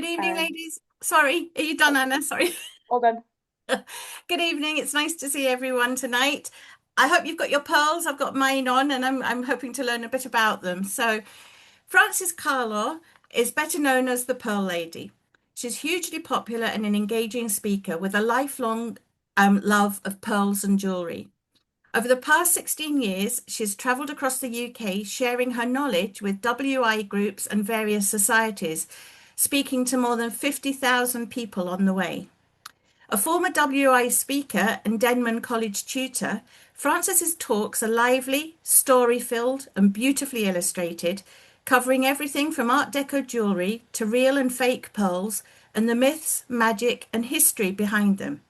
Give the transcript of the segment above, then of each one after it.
Good evening, And ladies. Sorry, are you done, Anna? Sorry. all done. Good evening. It's nice to see everyone tonight. I hope you've got your pearls. I've got mine on, and I'm hoping to learn a bit about them. So, Frances Carlaw is better known as the Pearl Lady. She's hugely popular and an engaging speaker with a lifelong love of pearls and jewellery. Over the past 16 years, she's travelled across the UK sharing her knowledge with WI groups and various societies, speaking to more than 50,000 people on the way. A former WI speaker and Denman College tutor, Frances's talks are lively, story-filled, and beautifully illustrated, covering everything from Art Deco jewellery to real and fake pearls and the myths, magic, and history behind them.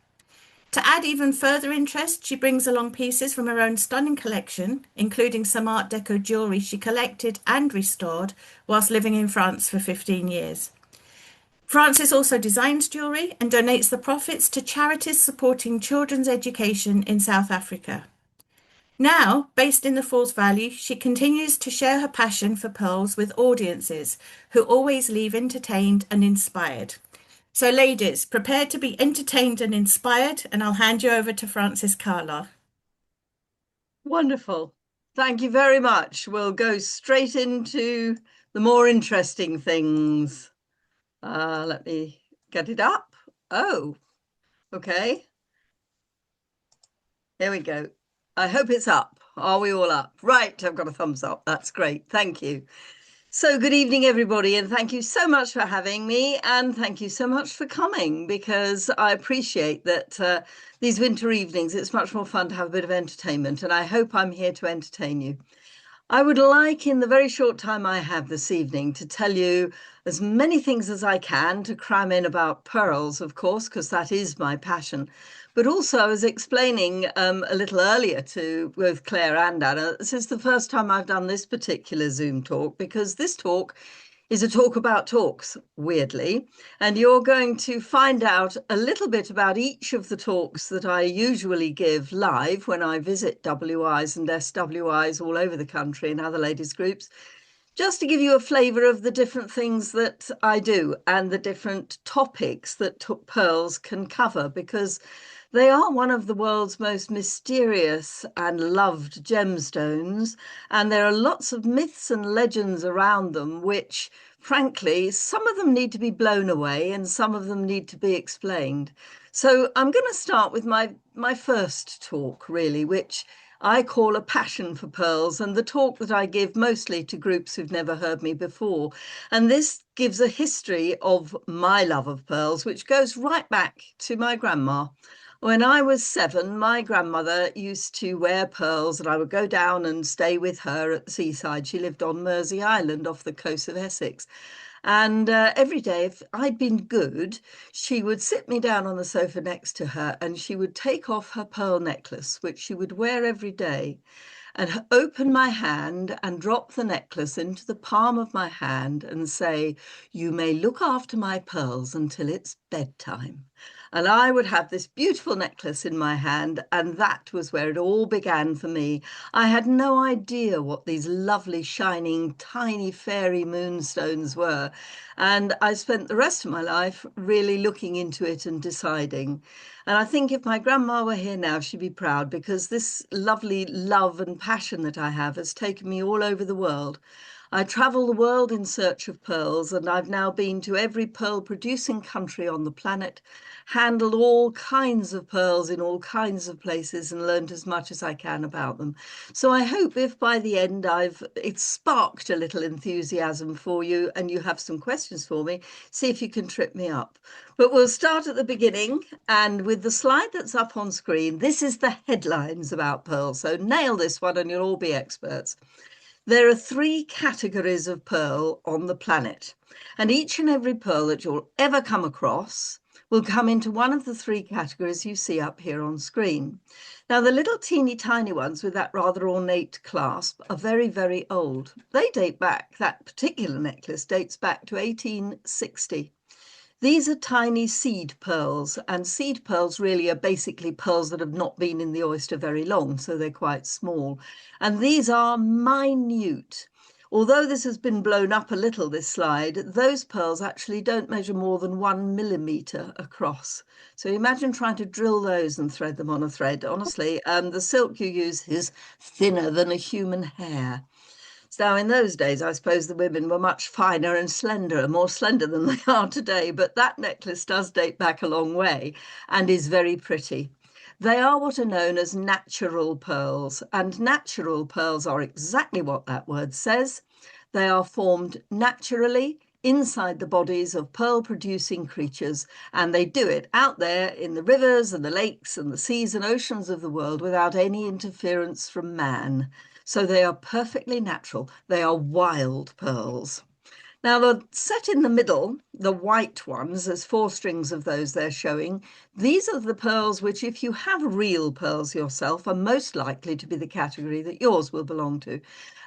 To add even further interest, she brings along pieces from her own stunning collection, including some Art Deco jewellery she collected and restored whilst living in France for 15 years. Frances also designs jewellery and donates the profits to charities supporting children's education in South Africa. Now, based in the Falls Valley, she continues to share her passion for pearls with audiences who always leave entertained and inspired. So, ladies, prepare to be entertained and inspired, and I'll hand you over to Frances Carlaw. Wonderful. Thank you very much. We'll go straight into the more interesting things. Let me get it up. Oh, okay. Here we go. I hope it's up. Are we all up? Right, I've got a thumbs up. That's great. Thank you. So good evening, everybody, and thank you so much for having me, and thank you so much for coming, because I appreciate that these winter evenings, it's much more fun to have a bit of entertainment, and I hope I'm here to entertain you. I would like, in the very short time I have this evening, to tell you as many things as I can to cram in about pearls, of course, because that is my passion. But also, I was explaining a little earlier to both Claire and Anna, this is the first time I've done this particular Zoom talk, because this talk is a talk about talks, weirdly. And you're going to find out a little bit about each of the talks that I usually give live when I visit WIs and SWIs all over the country and other ladies' groups, just to give you a flavour of the different things that I do and the different topics that pearls can cover, because they are one of the world's most mysterious and loved gemstones, and there are lots of myths and legends around them, which, frankly, some of them need to be blown away and some of them need to be explained. So I'm going to start with my first talk, really, which I call a passion for pearls, and the talk that I give mostly to groups who've never heard me before. And this gives a history of my love of pearls, which goes right back to my grandma. When I was 7, my grandmother used to wear pearls, and I would go down and stay with her at the seaside. She lived on Mersey Island off the coast of Essex. And every day, if I'd been good, she would sit me down on the sofa next to her and she would take off her pearl necklace, which she would wear every day, and open my hand and drop the necklace into the palm of my hand and say, "You may look after my pearls until it's bedtime." And I would have this beautiful necklace in my hand, and that was where it all began for me. I had no idea what these lovely, shining, tiny fairy moonstones were. And I spent the rest of my life really looking into it and deciding. And I think if my grandma were here now, she'd be proud, because this lovely love and passion that I have has taken me all over the world. I travel the world in search of pearls, and I've now been to every pearl producing country on the planet, handled all kinds of pearls in all kinds of places, and learned as much as I can about them. So I hope if by the end it's sparked a little enthusiasm for you and you have some questions for me, see if you can trip me up. But we'll start at the beginning, and with the slide that's up on screen, this is the headlines about pearls. So nail this one and you'll all be experts. There are 3 categories of pearl on the planet, and each and every pearl that you'll ever come across will come into one of the 3 categories you see up here on screen. Now, the little teeny tiny ones with that rather ornate clasp are very, very old. They date back, that particular necklace dates back to 1860. These are tiny seed pearls, and seed pearls really are basically pearls that have not been in the oyster very long, so they're quite small. And these are minute. Although this has been blown up a little, this slide, those pearls actually don't measure more than 1 millimetre across. So imagine trying to drill those and thread them on a thread. Honestly, the silk you use is thinner than a human hair. Now, in those days, I suppose the women were much finer and slenderer, more slender than they are today, but that necklace does date back a long way and is very pretty. They are what are known as natural pearls, and natural pearls are exactly what that word says. They are formed naturally inside the bodies of pearl-producing creatures, and they do it out there in the rivers and the lakes and the seas and oceans of the world without any interference from man. So they are perfectly natural. They are wild pearls. Now, the set in the middle, the white ones, there's 4 strings of those they're showing. These are the pearls which, if you have real pearls yourself, are most likely to be the category that yours will belong to.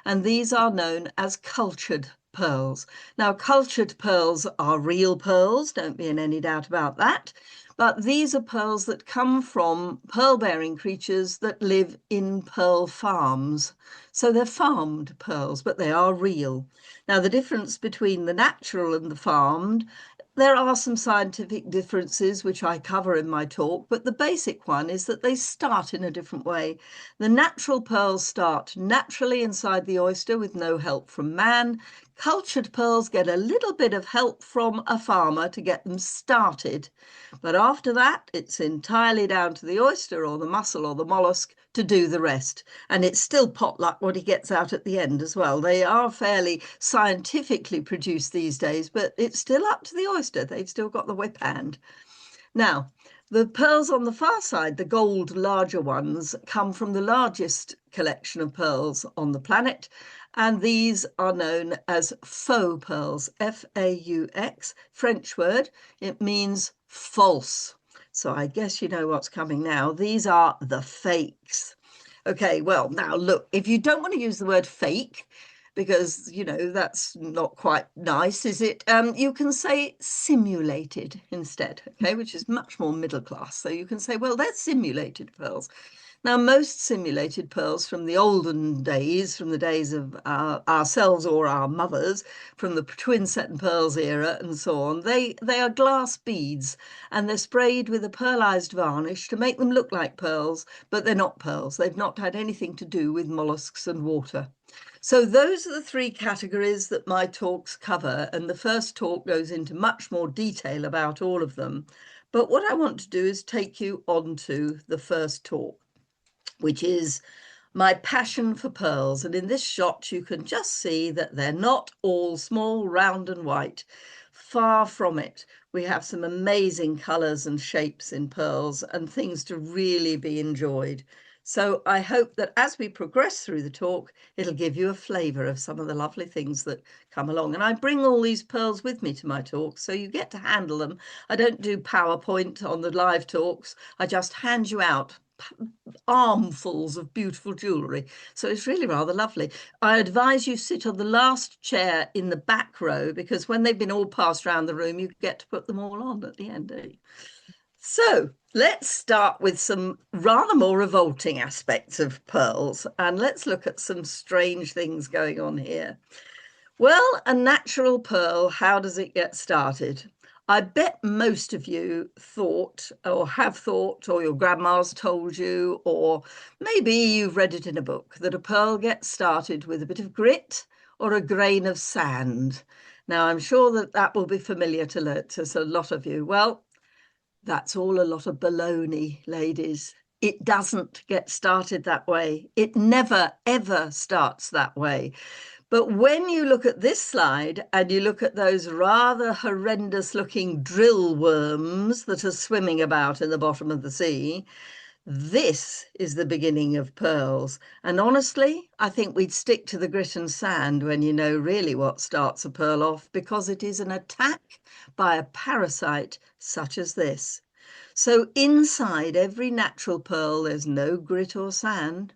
And these are known as cultured pearls. Now, cultured pearls are real pearls, don't be in any doubt about that. But these are pearls that come from pearl-bearing creatures that live in pearl farms. So they're farmed pearls, but they are real. Now, the difference between the natural and the farmed, there are some scientific differences which I cover in my talk, but the basic one is that they start in a different way. The natural pearls start naturally inside the oyster with no help from man. Cultured pearls get a little bit of help from a farmer to get them started. But after that, it's entirely down to the oyster or the mussel or the mollusk to do the rest. And it's still potluck what he gets out at the end as well. They are fairly scientifically produced these days, but it's still up to the oyster. They've still got the whip hand. Now, the pearls on the far side, the gold larger ones, come from the largest collection of pearls on the planet. And these are known as faux pearls, F-A-U-X, French word. It means false. So I guess you know what's coming now. These are the fakes. Okay, well, now look, if you don't want to use the word fake, because, you know, that's not quite nice, is it? You can say simulated instead, okay, which is much more middle class. So you can say, well, they're simulated pearls. Now, most simulated pearls from the olden days, from the days of ourselves or our mothers, from the twin set and pearls era and so on, they are glass beads and they're sprayed with a pearlized varnish to make them look like pearls, but they're not pearls. They've not had anything to do with mollusks and water. So those are the 3 categories that my talks cover, and the first talk goes into much more detail about all of them. But what I want to do is take you on to the first talk, which is my passion for pearls. And in this shot, you can just see that they're not all small, round and white. Far from it. We have some amazing colours and shapes in pearls and things to really be enjoyed. So I hope that as we progress through the talk, it'll give you a flavour of some of the lovely things that come along. And I bring all these pearls with me to my talks, so you get to handle them. I don't do PowerPoint on the live talks. I just hand you out armfuls of beautiful jewellery. So it's really rather lovely. I advise you sit on the last chair in the back row, because when they've been all passed around the room, you get to put them all on at the end. So let's start with some rather more revolting aspects of pearls, and let's look at some strange things going on here. Well, a natural pearl, how does it get started? I bet most of you thought or have thought, or your grandma's told you, or maybe you've read it in a book, that a pearl gets started with a bit of grit or a grain of sand. Now, I'm sure that that will be familiar to a lot of you. Well, that's all a lot of baloney, ladies. It doesn't get started that way. It never, ever starts that way. But when you look at this slide and you look at those rather horrendous looking drill worms that are swimming about in the bottom of the sea, this is the beginning of pearls. And honestly, I think we'd stick to the grit and sand when you know really what starts a pearl off, because it is an attack by a parasite such as this. So inside every natural pearl, there's no grit or sand.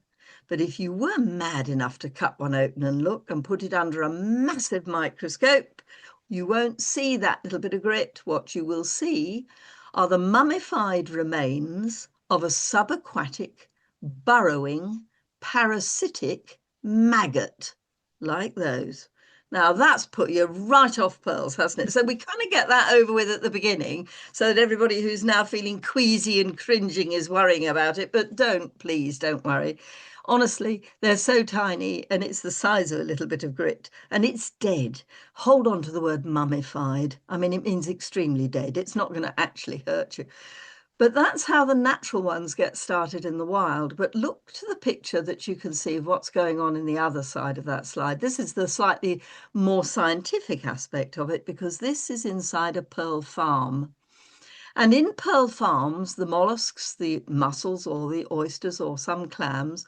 But if you were mad enough to cut one open and look and put it under a massive microscope, you won't see that little bit of grit. What you will see are the mummified remains of a subaquatic, burrowing, parasitic maggot. like those. Now that's put you right off pearls, hasn't it? So we kind of get that over with at the beginning so that everybody who's now feeling queasy and cringing is worrying about it. But don't, please don't worry. Honestly, they're so tiny and it's the size of a little bit of grit and it's dead. Hold on to the word mummified. I mean, it means extremely dead. It's not going to actually hurt you. But that's how the natural ones get started in the wild. But look to the picture that you can see of what's going on in the other side of that slide. This is the slightly more scientific aspect of it because this is inside a pearl farm. And in pearl farms, the mollusks, the mussels or the oysters or some clams,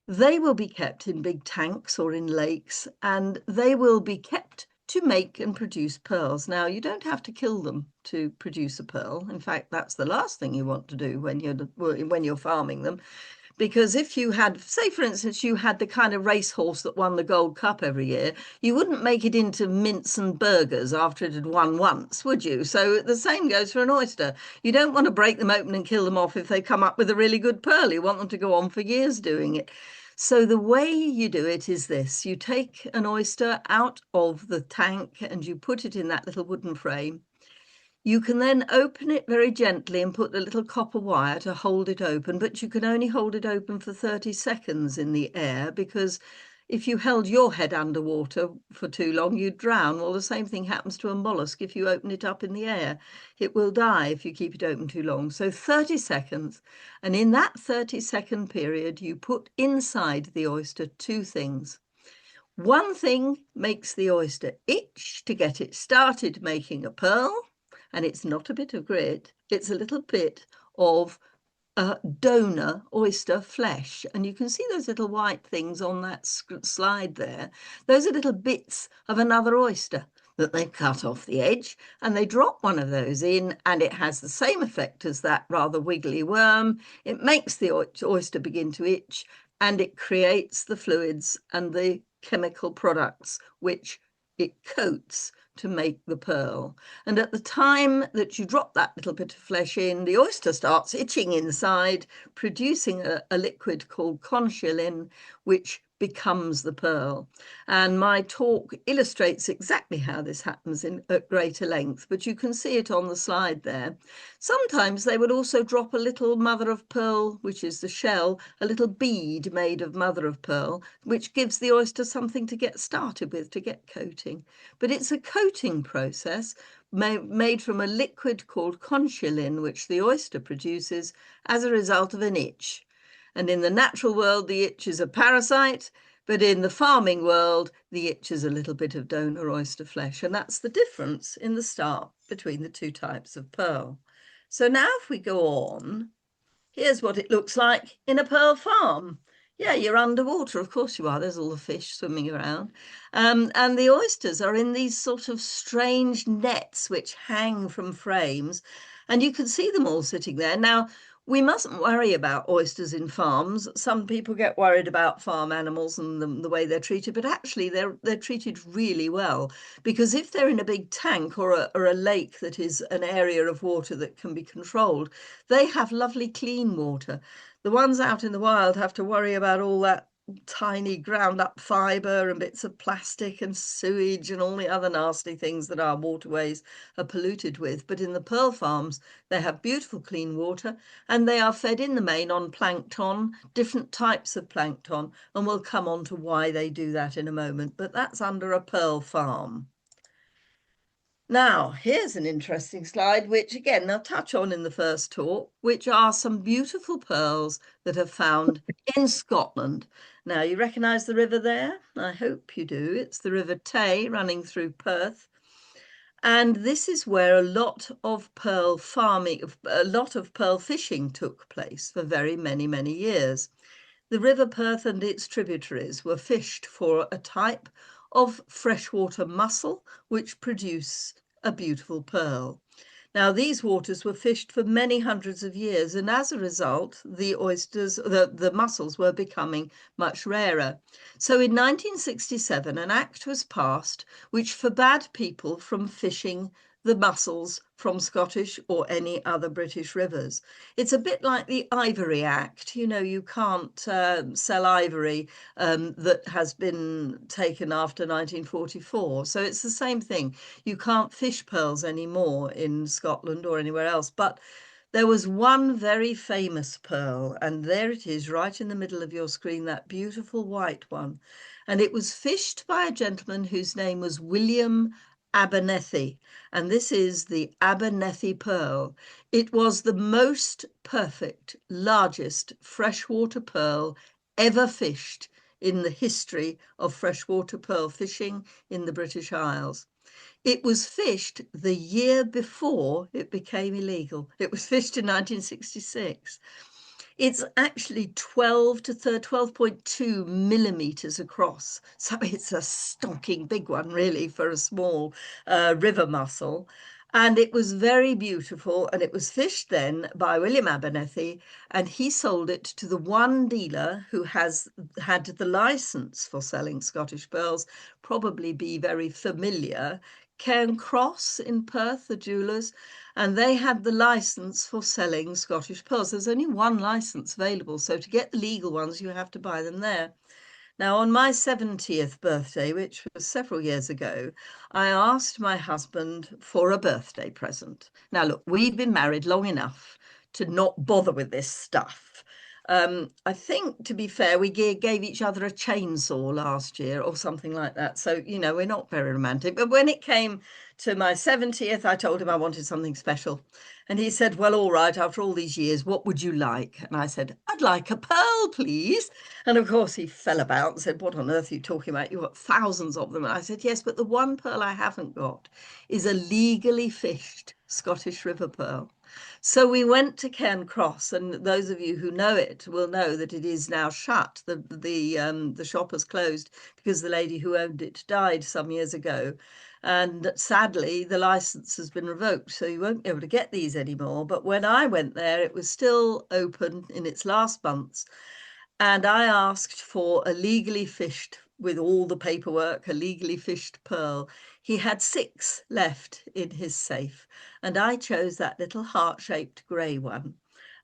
they will be kept in big tanks or in lakes, and they will be kept to make and produce pearls. Now, you don't have to kill them to produce a pearl. In fact, that's the last thing you want to do when you're farming them. Because if you had, say, for instance, you had the kind of racehorse that won the Gold Cup every year, you wouldn't make it into mince and burgers after it had won once, would you? So the same goes for an oyster. You don't want to break them open and kill them off if they come up with a really good pearl. You want them to go on for years doing it. So the way you do it is this. You take an oyster out of the tank and you put it in that little wooden frame. You can then open it very gently and put the little copper wire to hold it open, but you can only hold it open for 30 seconds in the air because if you held your head underwater for too long, you'd drown. Well, the same thing happens to a mollusk if you open it up in the air. It will die if you keep it open too long. So 30 seconds. And in that 30-second period, you put inside the oyster two things. One thing makes the oyster itch to get it started making a pearl, and it's not a bit of grit, it's a little bit of donor oyster flesh. And you can see those little white things on that slide there. Those are little bits of another oyster that they cut off the edge, and they drop one of those in, and it has the same effect as that rather wiggly worm. It makes the oyster begin to itch, and it creates the fluids and the chemical products which it coats to make the pearl. And at the time that you drop that little bit of flesh in, the oyster starts itching inside, producing a liquid called conchiolin, which becomes the pearl. And my talk illustrates exactly how this happens at greater length, but you can see it on the slide there. Sometimes they would also drop a little mother of pearl, which is the shell, a little bead made of mother of pearl, which gives the oyster something to get started with, to get coating. But it's a coating process made from a liquid called conchiolin, which the oyster produces as a result of an itch. And in the natural world, the itch is a parasite, but in the farming world, the itch is a little bit of donor oyster flesh. And that's the difference in the start between the two types of pearl. So now if we go on, here's what it looks like in a pearl farm. Yeah, you're underwater, of course you are. There's all the fish swimming around. And the oysters are in these sort of strange nets which hang from frames. And you can see them all sitting there. Now, we mustn't worry about oysters in farms. Some people get worried about farm animals and the way they're treated, but actually they're treated really well, because if they're in a big tank or a lake that is an area of water that can be controlled, they have lovely clean water. The ones out in the wild have to worry about all that tiny ground up fibre and bits of plastic and sewage and all the other nasty things that our waterways are polluted with. But in the pearl farms, they have beautiful clean water and they are fed in the main on plankton, different types of plankton, and we'll come on to why they do that in a moment. But that's under a pearl farm. Now, here's an interesting slide, which again, I'll touch on in the first talk, which are some beautiful pearls that are found in Scotland. Now, you recognise the river there? I hope you do. It's the River Tay running through Perth. And this is where a lot of pearl farming, a lot of pearl fishing took place for very many, many years. The River Perth and its tributaries were fished for a type of freshwater mussel, which produce a beautiful pearl. Now, these waters were fished for many hundreds of years, and as a result, the oysters, the mussels were becoming much rarer. So in 1967, an act was passed which forbade people from fishing the mussels from Scottish or any other British rivers. It's a bit like the Ivory Act. You know, you can't sell ivory that has been taken after 1944. So it's the same thing. You can't fish pearls anymore in Scotland or anywhere else. But there was one very famous pearl, and there it is, right in the middle of your screen, that beautiful white one. And it was fished by a gentleman whose name was William Abernethy, and this is the Abernethy pearl. It was the most perfect, largest freshwater pearl ever fished in the history of freshwater pearl fishing in the British Isles. It was fished the year before it became illegal. It was fished in 1966. It's actually 12 to 12.2 millimeters across. So it's a stonking big one, really, for a small river mussel. And it was very beautiful. And it was fished then by William Abernethy. And he sold it to the one dealer who has had the license for selling Scottish pearls, probably be very familiar. Cairn Cross in Perth, the jewellers, and they had the license for selling Scottish pearls. There's only one license available, so to get the legal ones, you have to buy them there. Now, on my 70th birthday, which was several years ago, I asked my husband for a birthday present. Now, look, we've been married long enough to not bother with this stuff. I think, to be fair, we gave each other a chainsaw last year or something like that. So, you know, we're not very romantic. But when it came to my 70th, I told him I wanted something special. And he said, well, all right, after all these years, what would you like? And I said, I'd like a pearl, please. And of course, he fell about and said, what on earth are you talking about? You've got thousands of them. And I said, yes, but the one pearl I haven't got is a legally fished Scottish river pearl. So we went to Cairn Cross, and those of you who know it will know that it is now shut. The shop has closed because the lady who owned it died some years ago. And sadly, the license has been revoked, so you won't be able to get these anymore. But when I went there, it was still open in its last months. And I asked for a legally fished, with all the paperwork, a legally fished pearl. He had 6 left in his safe, and I chose that little heart-shaped grey one.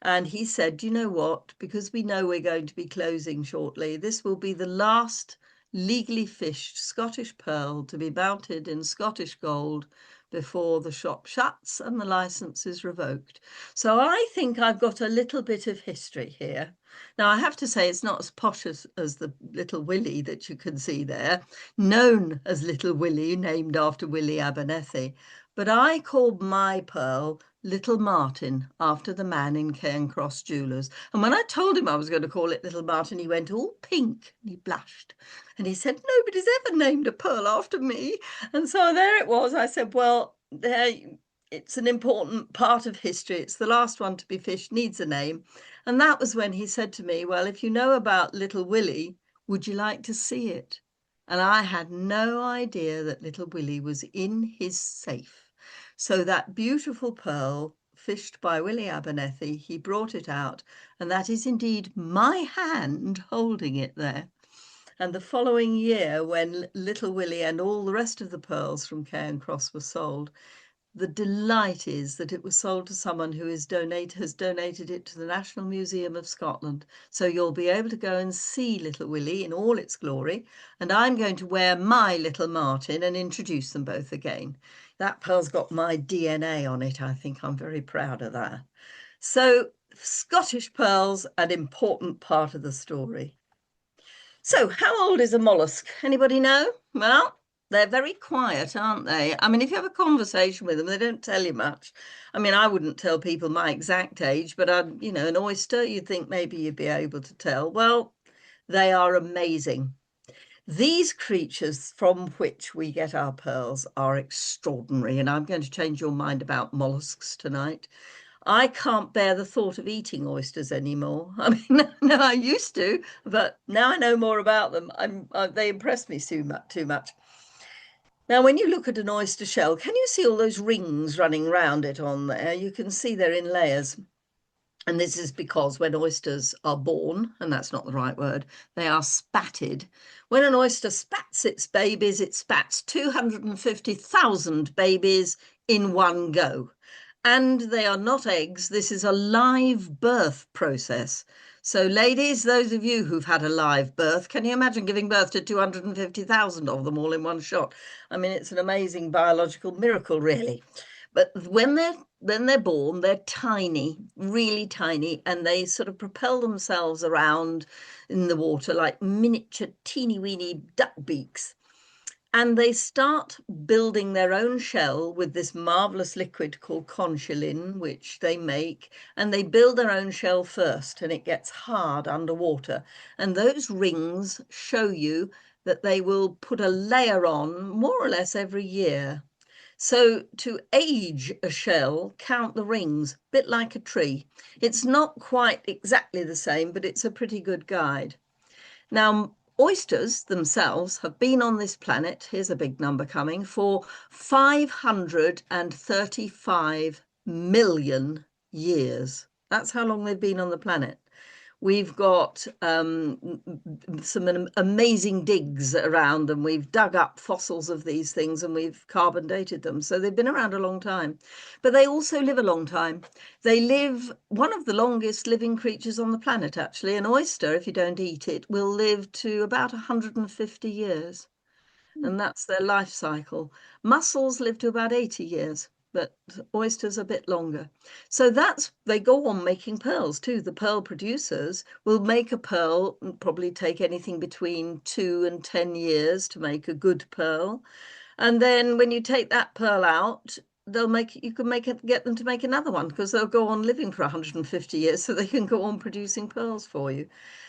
And he said, you know what? Because we know we're going to be closing shortly, this will be the last legally fished Scottish pearl to be mounted in Scottish gold before the shop shuts and the license is revoked. So I think I've got a little bit of history here. Now, I have to say it's not as posh as the Little Willie that you can see there, known as Little Willie, named after Willie Abernethy. But I called my pearl Little Martin, after the man in Cairncross Jewellers. And when I told him I was going to call it Little Martin, he went all pink and he blushed. And he said, nobody's ever named a pearl after me. And so there it was. I said, well, there, it's an important part of history. It's the last one to be fished, needs a name. And that was when he said to me, well, if you know about Little Willie, would you like to see it? And I had no idea that Little Willie was in his safe. So that beautiful pearl, fished by Willie Abernethy, he brought it out, and that is indeed my hand holding it there. And the following year, when Little Willie and all the rest of the pearls from Cairn Cross were sold, the delight is that it was sold to someone who has donated it to the National Museum of Scotland. So you'll be able to go and see Little Willie in all its glory. And I'm going to wear my Little Martin and introduce them both again. That pearl's got my DNA on it. I think I'm very proud of that. So Scottish pearls, an important part of the story. So how old is a mollusk? Anybody know? Well, they're very quiet, aren't they? I mean, if you have a conversation with them, they don't tell you much. I mean, I wouldn't tell people my exact age, but you know, an oyster, you'd think maybe you'd be able to tell. Well, they are amazing. These creatures from which we get our pearls are extraordinary, and I'm going to change your mind about mollusks tonight. I can't bear the thought of eating oysters anymore. I mean, no, I used to, but now I know more about them. They impress me too much. Now, when you look at an oyster shell, can you see all those rings running round it on there? You can see they're in layers. And this is because when oysters are born, and that's not the right word, they are spatted. When an oyster spats its babies, it spats 250,000 babies in one go. And they are not eggs. This is a live birth process. So, ladies, those of you who've had a live birth, can you imagine giving birth to 250,000 of them all in one shot? I mean, it's an amazing biological miracle, really. But when they're born, they're tiny, really tiny, and they sort of propel themselves around in the water like miniature, teeny weeny duck beaks. And they start building their own shell with this marvelous liquid called conchiolin, which they make. And they build their own shell first, and it gets hard underwater. And those rings show you that they will put a layer on more or less every year. So to age a shell, count the rings, a bit like a tree. It's not quite exactly the same, but it's a pretty good guide. Now, oysters themselves have been on this planet, here's a big number coming, for 535 million years. That's how long they've been on the planet. We've got some amazing digs around, and we've dug up fossils of these things and we've carbon dated them. So they've been around a long time. But they also live a long time. They live, one of the longest living creatures on the planet, actually. An oyster, if you don't eat it, will live to about 150 years. And that's their life cycle. Mussels live to about 80 years, but oysters a bit longer. So they go on making pearls too. The pearl producers will make a pearl and probably take anything between 2 and 10 years to make a good pearl. And then when you take that pearl out, you can get them to make another one, because they'll go on living for 150 years, so they can go on producing pearls for you.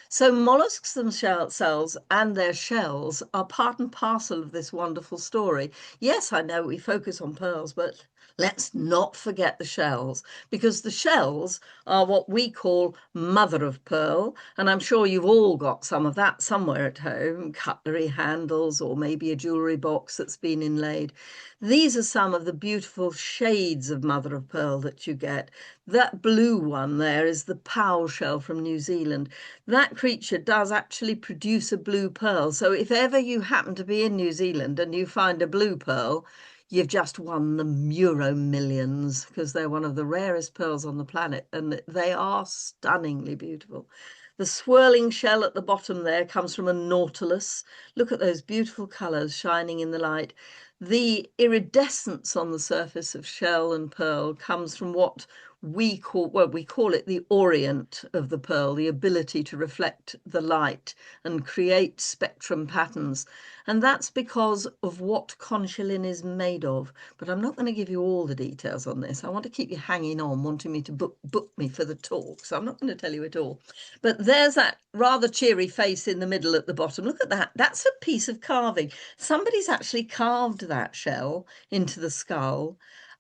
So mollusks themselves and their shells are part and parcel of this wonderful story. Yes, I know we focus on pearls, but let's not forget the shells, because the shells are what we call mother of pearl. And I'm sure you've all got some of that somewhere at home, cutlery handles, or maybe a jewellery box that's been inlaid. These are some of the beautiful shades of mother of pearl that you get. That blue one there is the Powell shell from New Zealand. That creature does actually produce a blue pearl. So if ever you happen to be in New Zealand and you find a blue pearl, you've just won the Euro millions, because they're one of the rarest pearls on the planet, and they are stunningly beautiful. The swirling shell at the bottom there comes from a nautilus. Look at those beautiful colours shining in the light. The iridescence on the surface of shell and pearl comes from what we call it the orient of the pearl, the ability to reflect the light and create spectrum patterns. And that's because of what conchiolin is made of. But I'm not going to give you all the details on this. I want to keep you hanging on, wanting me to book me for the talk. So I'm not going to tell you it all. But there's that rather cheery face in the middle at the bottom. Look at that. That's a piece of carving. Somebody's actually carved that shell into the skull.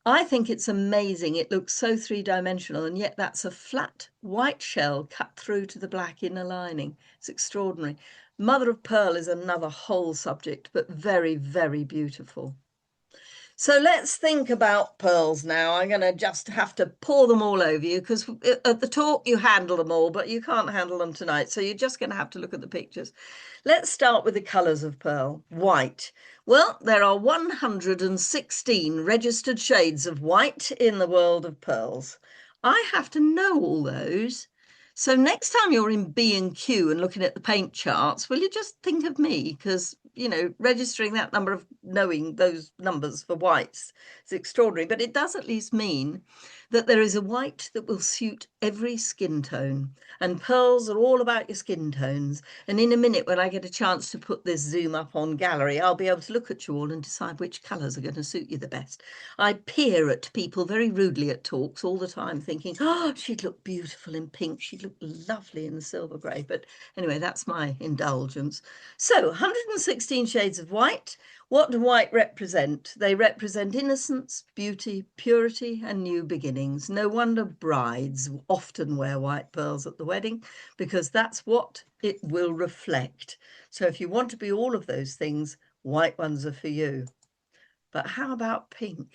I think it's amazing. It looks so three-dimensional, and yet that's a flat white shell cut through to the black inner lining. It's extraordinary. Mother of pearl is another whole subject, but very, very beautiful. So let's think about pearls now. I'm going to just have to pour them all over you, because at the talk you handle them all, but you can't handle them tonight. So you're just going to have to look at the pictures. Let's start with the colours of pearl. White. Well, there are 116 registered shades of white in the world of pearls. I have to know all those. So next time you're in B&Q and looking at the paint charts, will you just think of me? Because, registering that number of knowing those numbers for whites is extraordinary. But it does at least mean that there is a white that will suit every skin tone. And pearls are all about your skin tones. And in a minute, when I get a chance to put this zoom up on gallery, I'll be able to look at you all and decide which colours are going to suit you the best. I peer at people very rudely at talks all the time, thinking, oh, she'd look beautiful in pink, she'd look lovely in the silver grey. But anyway, that's my indulgence. So 116 shades of white. What do white represent? They represent innocence, beauty, purity, and new beginnings. No wonder brides often wear white pearls at the wedding, because that's what it will reflect. So if you want to be all of those things, white ones are for you. But how about pink?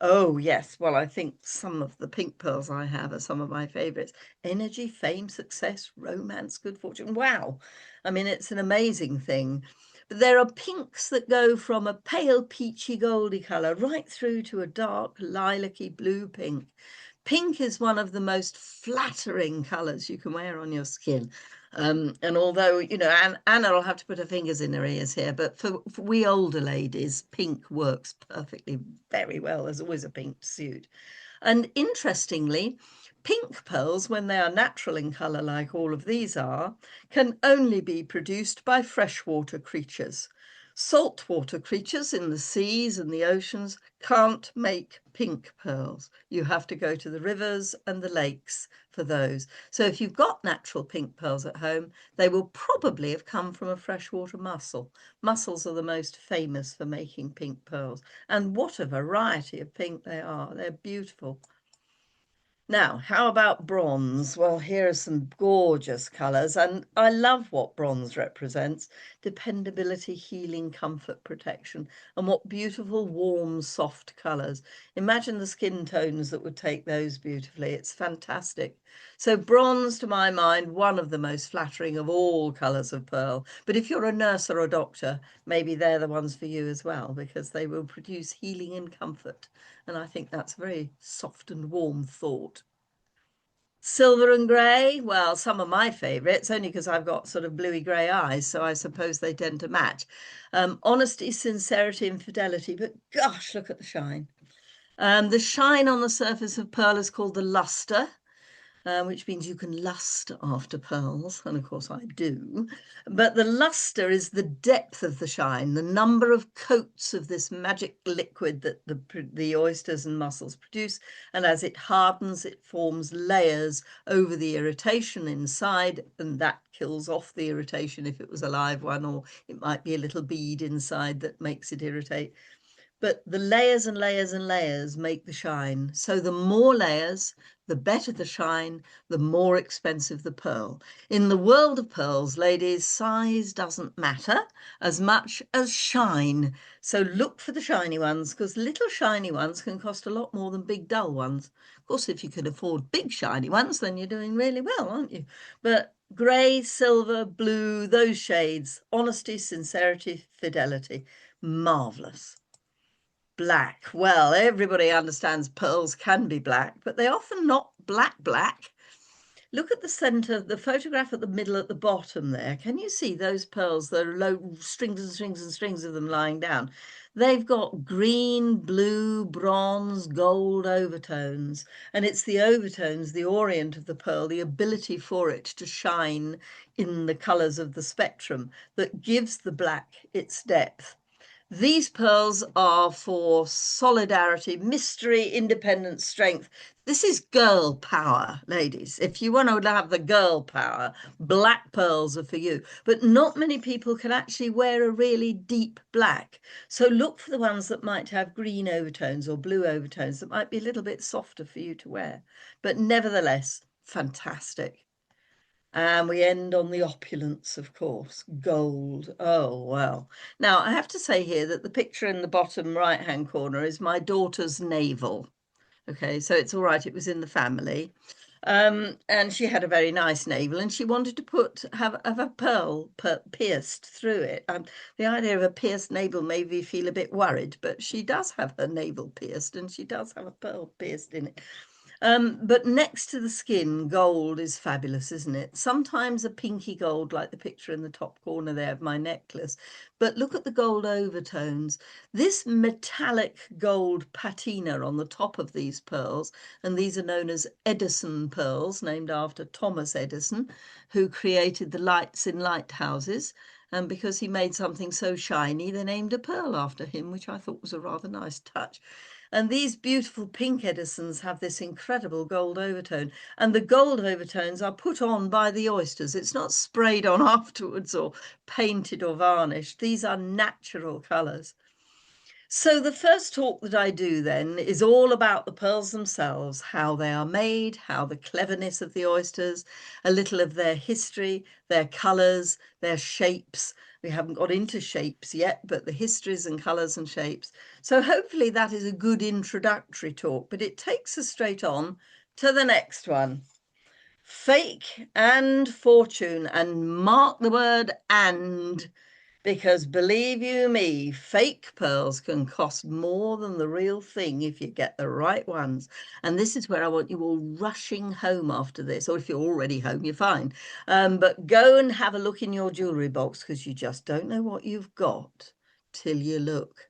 Oh, yes. Well, I think some of the pink pearls I have are some of my favourites. Energy, fame, success, romance, good fortune. Wow. I mean, it's an amazing thing. But there are pinks that go from a pale peachy goldy colour right through to a dark lilac-y blue pink. Pink is one of the most flattering colours you can wear on your skin. And although, you know, Anna will have to put her fingers in her ears here, but for we older ladies, pink works perfectly very well. There's always a pink suit. And interestingly, pink pearls, when they are natural in colour like all of these are, can only be produced by freshwater creatures. Saltwater creatures in the seas and the oceans can't make pink pearls. You have to go to the rivers and the lakes for those. So if you've got natural pink pearls at home, they will probably have come from a freshwater mussel. Mussels are the most famous for making pink pearls. And what a variety of pink they are. They're beautiful. Now, how about bronze? Well, here are some gorgeous colours, and I love what bronze represents: dependability, healing, comfort, protection, and what beautiful, warm, soft colours. Imagine the skin tones that would take those beautifully. It's fantastic. So bronze, to my mind, one of the most flattering of all colours of pearl. But if you're a nurse or a doctor, maybe they're the ones for you as well, because they will produce healing and comfort. And I think that's a very soft and warm thought. Silver and grey, well, some of my favourites, only because I've got sort of bluey grey eyes, so I suppose they tend to match. Honesty, sincerity, and fidelity, but gosh, look at the shine. The shine on the surface of pearl is called the lustre, which means you can lust after pearls, and of course I do. But the luster is the depth of the shine, the number of coats of this magic liquid that the oysters and mussels produce, and as it hardens, it forms layers over the irritation inside, and that kills off the irritation if it was a live one, or it might be a little bead inside that makes it irritate. But the layers and layers and layers make the shine. So the more layers, the better the shine, the more expensive the pearl. In the world of pearls, ladies, size doesn't matter as much as shine. So look for the shiny ones, because little shiny ones can cost a lot more than big dull ones. Of course, if you can afford big shiny ones, then you're doing really well, aren't you? But grey, silver, blue, those shades, honesty, sincerity, fidelity, marvellous. Black. Well, everybody understands pearls can be black, but they're often not black. Look at the centre, the photograph at the middle at the bottom there. Can you see those pearls? There are low strings and strings and strings of them lying down. They've got green, blue, bronze, gold overtones. And it's the overtones, the orient of the pearl, the ability for it to shine in the colours of the spectrum that gives the black its depth. These pearls are for solidarity, mystery, independence, strength. This is girl power, ladies. If you want to have the girl power, black pearls are for you. But not many people can actually wear a really deep black. So look for the ones that might have green overtones or blue overtones that might be a little bit softer for you to wear. But nevertheless, fantastic. And we end on the opulence, of course, gold. Oh, well. Now, I have to say here that the picture in the bottom right-hand corner is my daughter's navel. Okay, so it's all right. It was in the family. And she had a very nice navel, and she wanted to have a pearl pierced through it. The idea of a pierced navel made me feel a bit worried, but she does have her navel pierced, and she does have a pearl pierced in it. But next to the skin, gold is fabulous, isn't it? Sometimes a pinky gold, like the picture in the top corner there of my necklace. But look at the gold overtones. This metallic gold patina on the top of these pearls, and these are known as Edison pearls, named after Thomas Edison, who created the lights in lighthouses. And because he made something so shiny, they named a pearl after him, which I thought was a rather nice touch. And these beautiful pink Edisons have this incredible gold overtone. And the gold overtones are put on by the oysters. It's not sprayed on afterwards or painted or varnished. These are natural colours. So the first talk that I do then is all about the pearls themselves, how they are made, how the cleverness of the oysters, a little of their history, their colours, their shapes. We haven't got into shapes yet, but the histories and colours and shapes. So hopefully that is a good introductory talk, but it takes us straight on to the next one. Fake and fortune, and mark the word and. Because believe you me, fake pearls can cost more than the real thing if you get the right ones. And this is where I want you all rushing home after this, or if you're already home, you're fine. But go and have a look in your jewellery box because you just don't know what you've got till you look.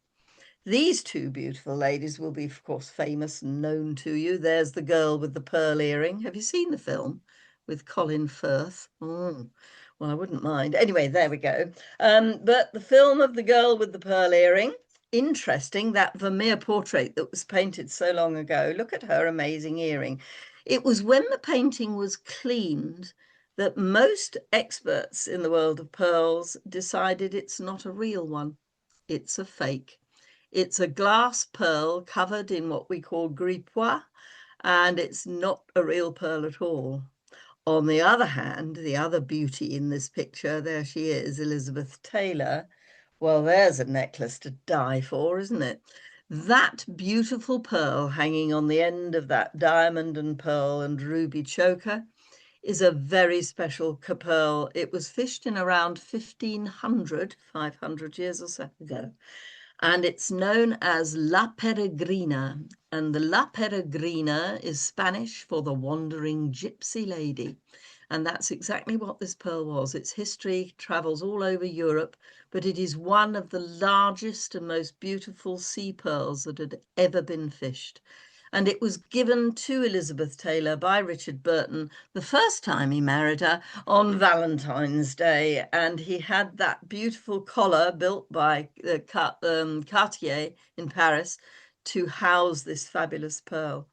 These two beautiful ladies will be, of course, famous and known to you. There's the girl with the pearl earring. Have you seen the film with Colin Firth? Oh, well, I wouldn't mind. Anyway, there we go. But the film of the girl with the pearl earring, interesting, that Vermeer portrait that was painted so long ago. Look at her amazing earring. It was when the painting was cleaned that most experts in the world of pearls decided it's not a real one. It's a fake. It's a glass pearl covered in what we call gripois, and it's not a real pearl at all. On the other hand, the other beauty in this picture, there she is, Elizabeth Taylor. Well, there's a necklace to die for, isn't it? That beautiful pearl hanging on the end of that diamond and pearl and ruby choker is a very special pearl. It was fished in around 1500, 500 years or so ago, and it's known as La Peregrina. And the La Peregrina is Spanish for the wandering gypsy lady. And that's exactly what this pearl was. Its history travels all over Europe, but it is one of the largest and most beautiful sea pearls that had ever been fished. And it was given to Elizabeth Taylor by Richard Burton the first time he married her on Valentine's Day. And he had that beautiful collar built by Cartier in Paris to house this fabulous pearl.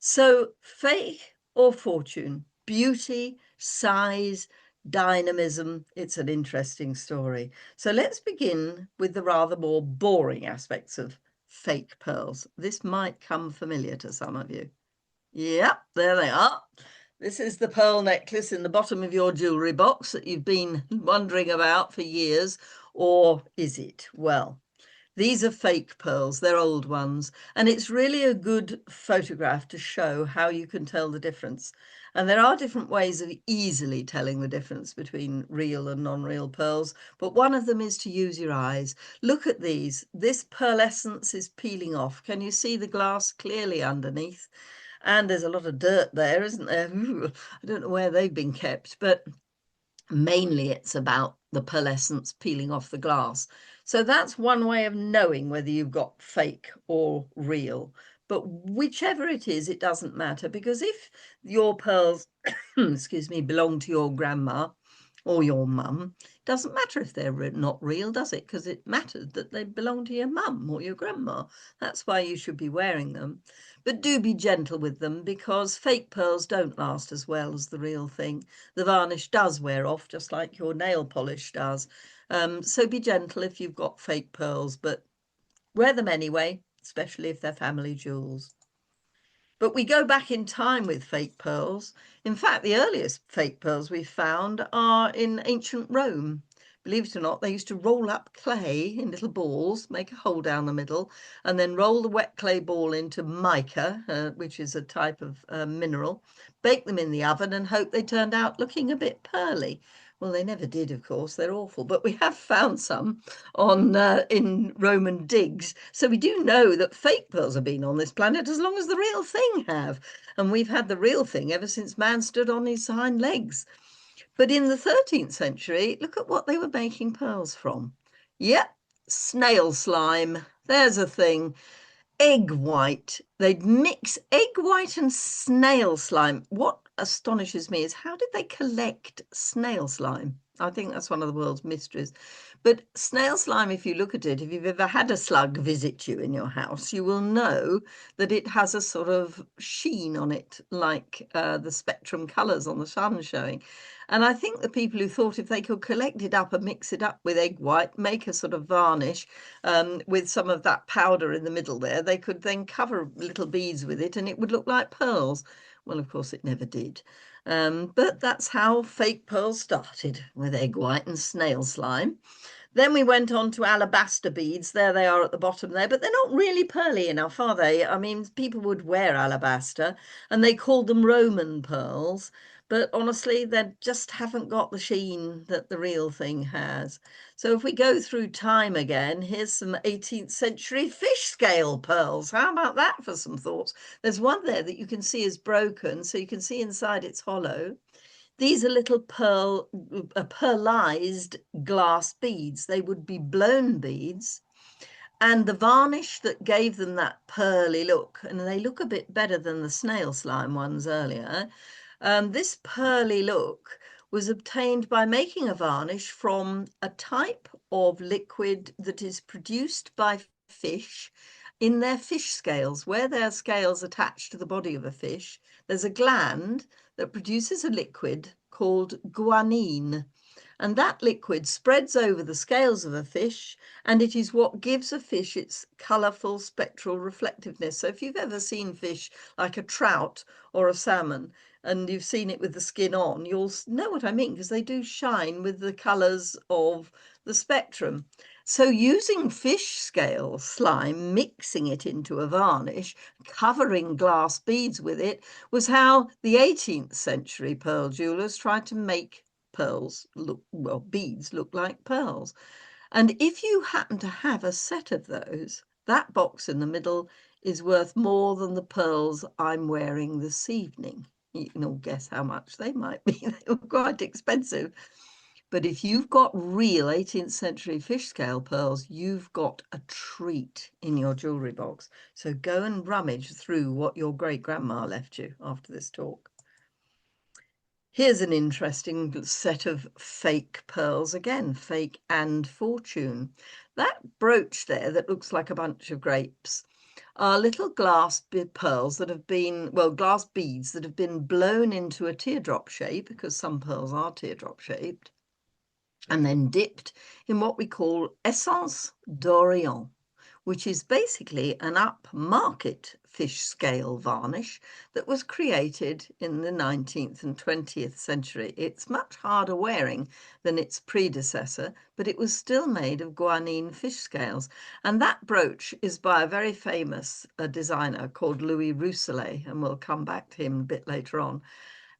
So fake or fortune, beauty, size, dynamism, it's an interesting story. So let's begin with the rather more boring aspects of fake pearls. This might come familiar to some of you. Yep, there they are. This is the pearl necklace in the bottom of your jewellery box that you've been wondering about for years. Or is it? Well, these are fake pearls, they're old ones, and it's really a good photograph to show how you can tell the difference. And there are different ways of easily telling the difference between real and non-real pearls, but one of them is to use your eyes. Look at these. This pearlescence is peeling off. Can you see the glass clearly underneath? And there's a lot of dirt there, isn't there? I don't know where they've been kept, but mainly it's about the pearlescence peeling off the glass. So that's one way of knowing whether you've got fake or real. But whichever it is, it doesn't matter, because if your pearls, excuse me, belong to your grandma or your mum, it doesn't matter if they're not real, does it? Because it mattered that they belong to your mum or your grandma. That's why you should be wearing them. But do be gentle with them, because fake pearls don't last as well as the real thing. The varnish does wear off, just like your nail polish does. So be gentle if you've got fake pearls, but wear them anyway, especially if they're family jewels. But we go back in time with fake pearls. In fact, the earliest fake pearls we found are in ancient Rome. Believe it or not, they used to roll up clay in little balls, make a hole down the middle, and then roll the wet clay ball into mica, which is a type of mineral, bake them in the oven and hope they turned out looking a bit pearly. Well, they never did, of course. They're awful. But we have found some on in Roman digs. So we do know that fake pearls have been on this planet as long as the real thing have. And we've had the real thing ever since man stood on his hind legs. But in the 13th century, look at what they were making pearls from. Yep, snail slime. There's a thing. Egg white. They'd mix egg white and snail slime. What astonishes me is, how did they collect snail slime? I think that's one of the world's mysteries. But snail slime, if you look at it, if you've ever had a slug visit you in your house, you will know that it has a sort of sheen on it, like the spectrum colours on the sun showing. And I think the people who thought if they could collect it up and mix it up with egg white, make a sort of varnish with some of that powder in the middle there, they could then cover little beads with it and it would look like pearls. Well, of course, it never did. But that's how fake pearls started, with egg white and snail slime. Then we went on to alabaster beads. There they are at the bottom there, but they're not really pearly enough, are they? I mean, people would wear alabaster and they called them Roman pearls. but honestly, they just haven't got the sheen that the real thing has. So if we go through time again, here's some 18th century fish scale pearls. How about that for some thoughts? There's one there that you can see is broken, so you can see inside it's hollow. These are little pearlized glass beads. They would be blown beads. And the varnish that gave them that pearly look, and they look a bit better than the snail slime ones earlier, this pearly look was obtained by making a varnish from a type of liquid that is produced by fish in their fish scales. Where their scales attach to the body of a fish, there's a gland that produces a liquid called guanine. And that liquid spreads over the scales of a fish, and it is what gives a fish its colourful spectral reflectiveness. So if you've ever seen fish like a trout or a salmon, and you've seen it with the skin on, you'll know what I mean, because they do shine with the colours of the spectrum. So using fish scale slime, mixing it into a varnish, covering glass beads with it, was how the 18th century pearl jewellers tried to make pearls look, well, beads look like pearls. And if you happen to have a set of those, that box in the middle is worth more than the pearls I'm wearing this evening. You can all guess how much they might be. They were quite expensive. But if you've got real 18th century fish scale pearls, you've got a treat in your jewellery box. So go and rummage through what your great grandma left you after this talk. Here's an interesting set of fake pearls, again, fake and fortune. That brooch there that looks like a bunch of grapes are little glass pearls that have been, well, glass beads that have been blown into a teardrop shape, because some pearls are teardrop shaped, and then dipped in what we call essence d'Orient, which is basically an upmarket fish scale varnish that was created in the 19th and 20th century. It's much harder wearing than its predecessor, but it was still made of guanine fish scales. And that brooch is by a very famous designer called Louis Rousselet, and we'll come back to him a bit later on.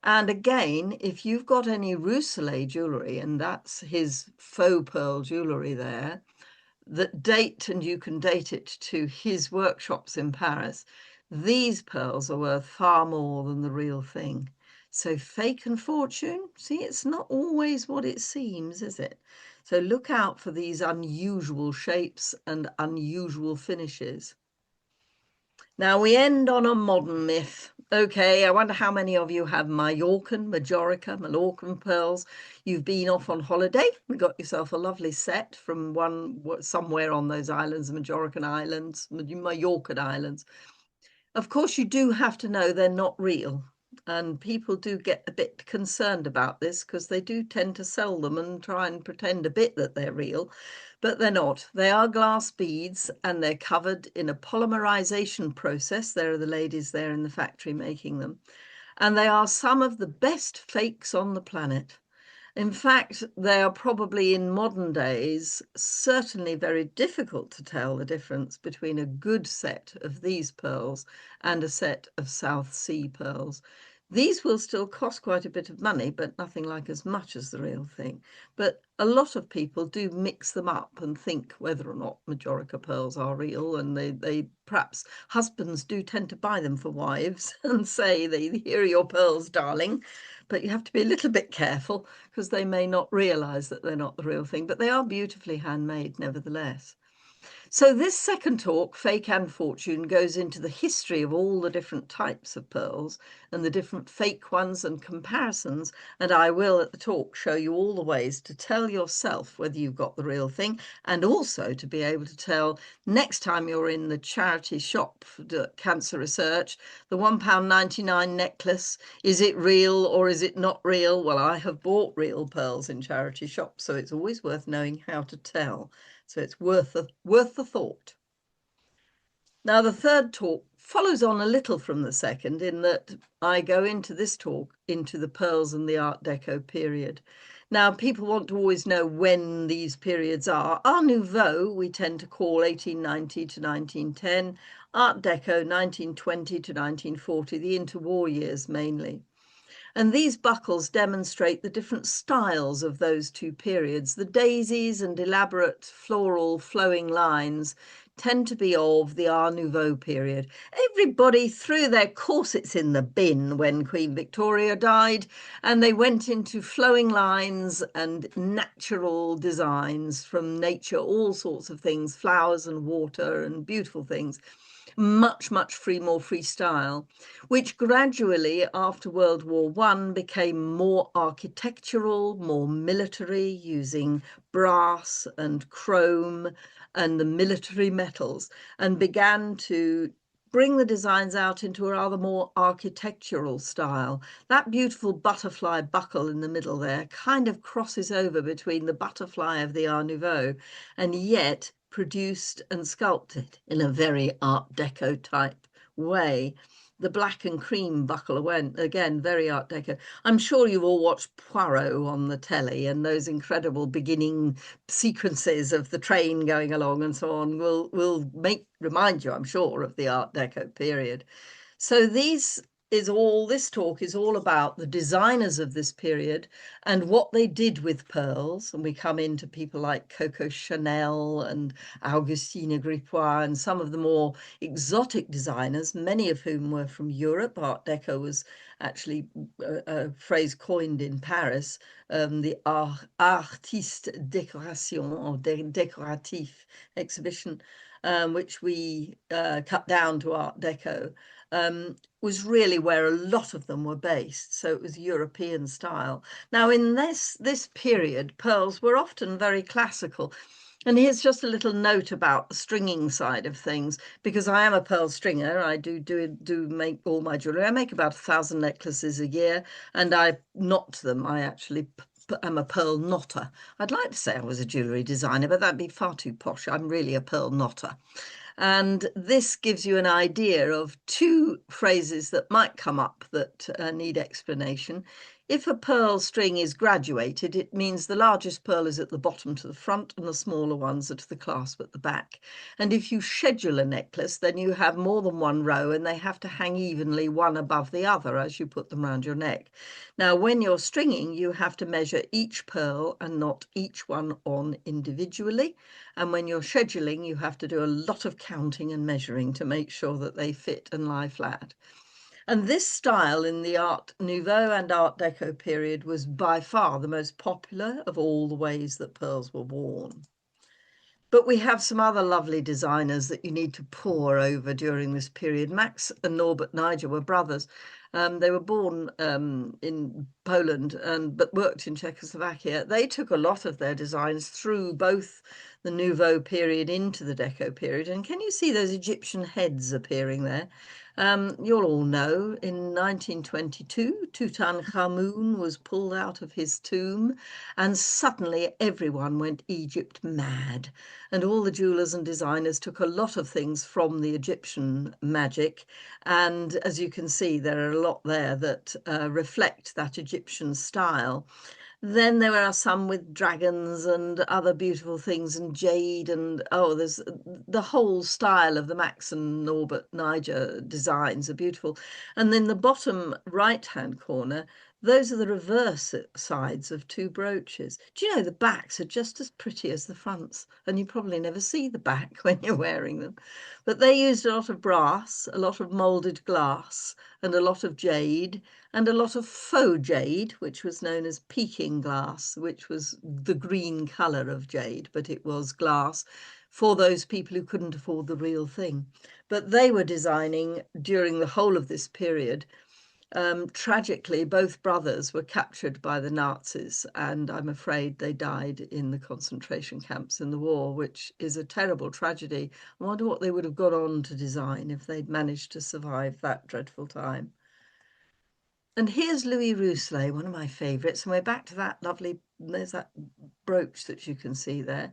And again, if you've got any Rousselet jewellery, and that's his faux pearl jewellery there, that date, and you can date it to his workshops in Paris, these pearls are worth far more than the real thing. So fake and fortune, see, it's not always what it seems, is it? So look out for these unusual shapes and unusual finishes. Now we end on a modern myth. Okay, I wonder how many of you have Mallorcan pearls. You've been off on holiday and got yourself a lovely set from somewhere on those islands, Mallorcan Islands. Of course, you do have to know they're not real. And people do get a bit concerned about this because they do tend to sell them and try and pretend a bit that they're real, but they're not. They are glass beads and they're covered in a polymerization process. There are the ladies there in the factory making them. And they are some of the best fakes on the planet. In fact, they are probably in modern days certainly very difficult to tell the difference between a good set of these pearls and a set of South Sea pearls. These will still cost quite a bit of money, but nothing like as much as the real thing. But a lot of people do mix them up and think whether or not Majorca pearls are real, and they perhaps husbands do tend to buy them for wives and say, here are your pearls, darling. But you have to be a little bit careful because they may not realize that they're not the real thing, but they are beautifully handmade nevertheless. So this second talk, Fake and Fortune, goes into the history of all the different types of pearls and the different fake ones and comparisons. And I will at the talk show you all the ways to tell yourself whether you've got the real thing, and also to be able to tell next time you're in the charity shop for cancer research, the £1.99 necklace, is it real or is it not real? Well, I have bought real pearls in charity shops, so it's always worth knowing how to tell. So it's worth the thought. Now, the third talk follows on a little from the second in that I go into this talk into the pearls and the Art Deco period. Now, people want to always know when these periods are. Art Nouveau, we tend to call 1890 to 1910, Art Deco 1920 to 1940, the interwar years mainly. And these buckles demonstrate the different styles of those two periods. The daisies and elaborate floral flowing lines tend to be of the Art Nouveau period. Everybody threw their corsets in the bin when Queen Victoria died, and they went into flowing lines and natural designs from nature, all sorts of things, flowers and water and beautiful things. Much, much more freestyle, which gradually after World War I became more architectural, more military, using brass and chrome and the military metals, and began to bring the designs out into a rather more architectural style. That beautiful butterfly buckle in the middle there kind of crosses over between the butterfly of the Art Nouveau and yet produced and sculpted in a very Art Deco type way. The black and cream buckle went again, very Art Deco. I'm sure you've all watched Poirot on the telly, and those incredible beginning sequences of the train going along and so on will remind you, I'm sure, of the Art Deco period. So this talk is all about the designers of this period and what they did with pearls. And we come into people like Coco Chanel and Augustine Gripois and some of the more exotic designers, many of whom were from Europe. Art Deco was actually a phrase coined in Paris, the artiste décoration or décoratif exhibition, which we cut down to Art Deco. Was really where a lot of them were based. So it was European style. Now, in this period, pearls were often very classical. And here's just a little note about the stringing side of things, because I am a pearl stringer. I do make all my jewellery. I make about 1,000 necklaces a year, and I knot them. I actually am a pearl knotter. I'd like to say I was a jewellery designer, but that'd be far too posh. I'm really a pearl knotter. And this gives you an idea of two phrases that might come up that need explanation. If a pearl string is graduated, it means the largest pearl is at the bottom to the front and the smaller ones are to the clasp at the back. And if you schedule a necklace, then you have more than one row and they have to hang evenly one above the other as you put them around your neck. Now, when you're stringing, you have to measure each pearl and not each one on individually. And when you're scheduling, you have to do a lot of counting and measuring to make sure that they fit and lie flat. And this style in the Art Nouveau and Art Deco period was by far the most popular of all the ways that pearls were worn. But we have some other lovely designers that you need to pore over during this period. Max and Norbert Niger were brothers. They were born in Poland but worked in Czechoslovakia. They took a lot of their designs through both the Nouveau period into the Deco period. And can you see those Egyptian heads appearing there? You'll all know in 1922, Tutankhamun was pulled out of his tomb, and suddenly everyone went Egypt mad. And all the jewelers and designers took a lot of things from the Egyptian magic. And as you can see, there are a lot there that reflect that Egyptian style. Then there are some with dragons and other beautiful things and jade and there's the whole style of the Max and Norbert Niger designs are beautiful. And then the bottom right-hand corner, those are the reverse sides of two brooches. Do you know the backs are just as pretty as the fronts? And you probably never see the back when you're wearing them. But they used a lot of brass, a lot of moulded glass, and a lot of jade, and a lot of faux jade, which was known as Peking glass, which was the green colour of jade, but it was glass for those people who couldn't afford the real thing. But they were designing during the whole of this period. Tragically, both brothers were captured by the Nazis, and I'm afraid they died in the concentration camps in the war, which is a terrible tragedy. I wonder what they would have gone on to design if they'd managed to survive that dreadful time. And here's Louis Rousselet, one of my favourites, and we're back to that lovely, there's that brooch that you can see there.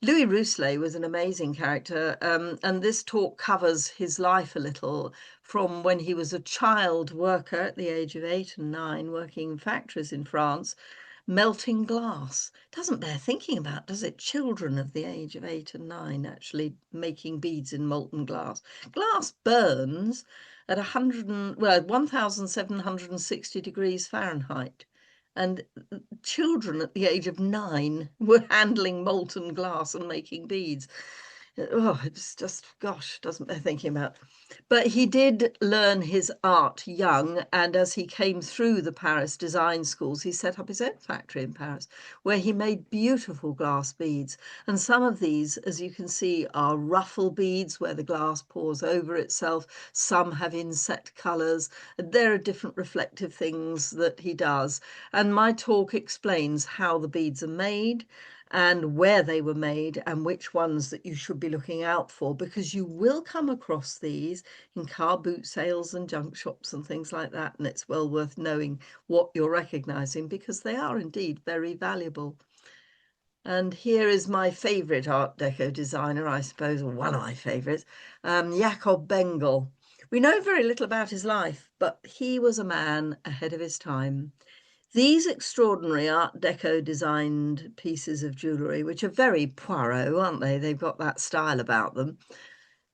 Louis Rousselet was an amazing character, and this talk covers his life a little from when he was a child worker at the age of 8 and 9, working in factories in France, melting glass. Doesn't bear thinking about, does it? Children of the age of 8 and 9 actually making beads in molten glass. Glass burns, at 1760 degrees Fahrenheit. And children at the age of 9 were handling molten glass and making beads. Oh, it's just, gosh, doesn't bear thinking about. But he did learn his art young, and as he came through the Paris design schools, he set up his own factory in Paris, where he made beautiful glass beads. And some of these, as you can see, are ruffle beads, where the glass pours over itself. Some have inset colours. There are different reflective things that he does. And my talk explains how the beads are made, and where they were made, and which ones that you should be looking out for, because you will come across these in car boot sales and junk shops and things like that, and it's well worth knowing what you're recognizing, because they are indeed very valuable. And here is my favorite Art Deco designer, I suppose, or one of my favorites, Jacob Bengal. We know very little about his life, but he was a man ahead of his time. These extraordinary Art Deco designed pieces of jewellery, which are very Poirot, aren't they? They've got that style about them.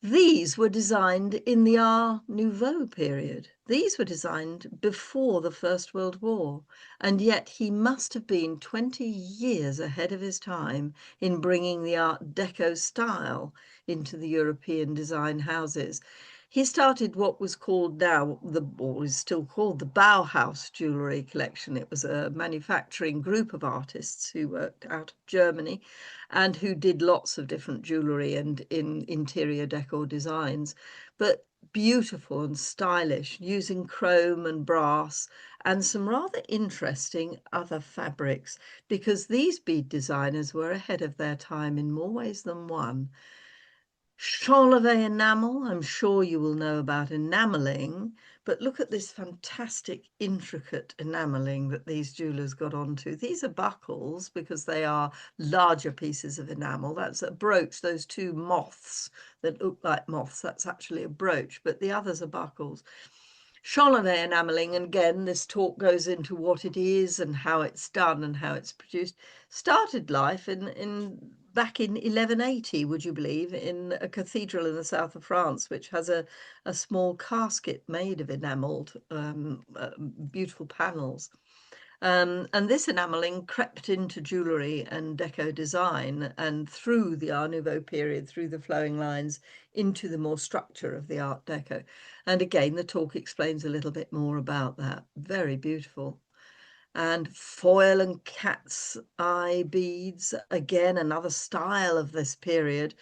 These were designed in the Art Nouveau period. These were designed before the First World War, and yet he must have been 20 years ahead of his time in bringing the Art Deco style into the European design houses. He started what was called now, or is still called, the Bauhaus jewellery collection. It was a manufacturing group of artists who worked out of Germany and who did lots of different jewellery and in interior decor designs, but beautiful and stylish, using chrome and brass and some rather interesting other fabrics, because these bead designers were ahead of their time in more ways than one. Chanlevé enamel, I'm sure you will know about enameling, but look at this fantastic, intricate enameling that these jewelers got onto. These are buckles because they are larger pieces of enamel. That's a brooch, those two moths that look like moths, that's actually a brooch, but the others are buckles. Chanlevé enameling, and again, this talk goes into what it is and how it's done and how it's produced, started life back in 1180, would you believe, in a cathedral in the south of France, which has a small casket made of enameled beautiful panels. And this enameling crept into jewellery and deco design, and through the Art Nouveau period, through the flowing lines, into the more structure of the Art Deco. And again, the talk explains a little bit more about that. Very beautiful. And foil and cat's eye beads, again, another style of this period,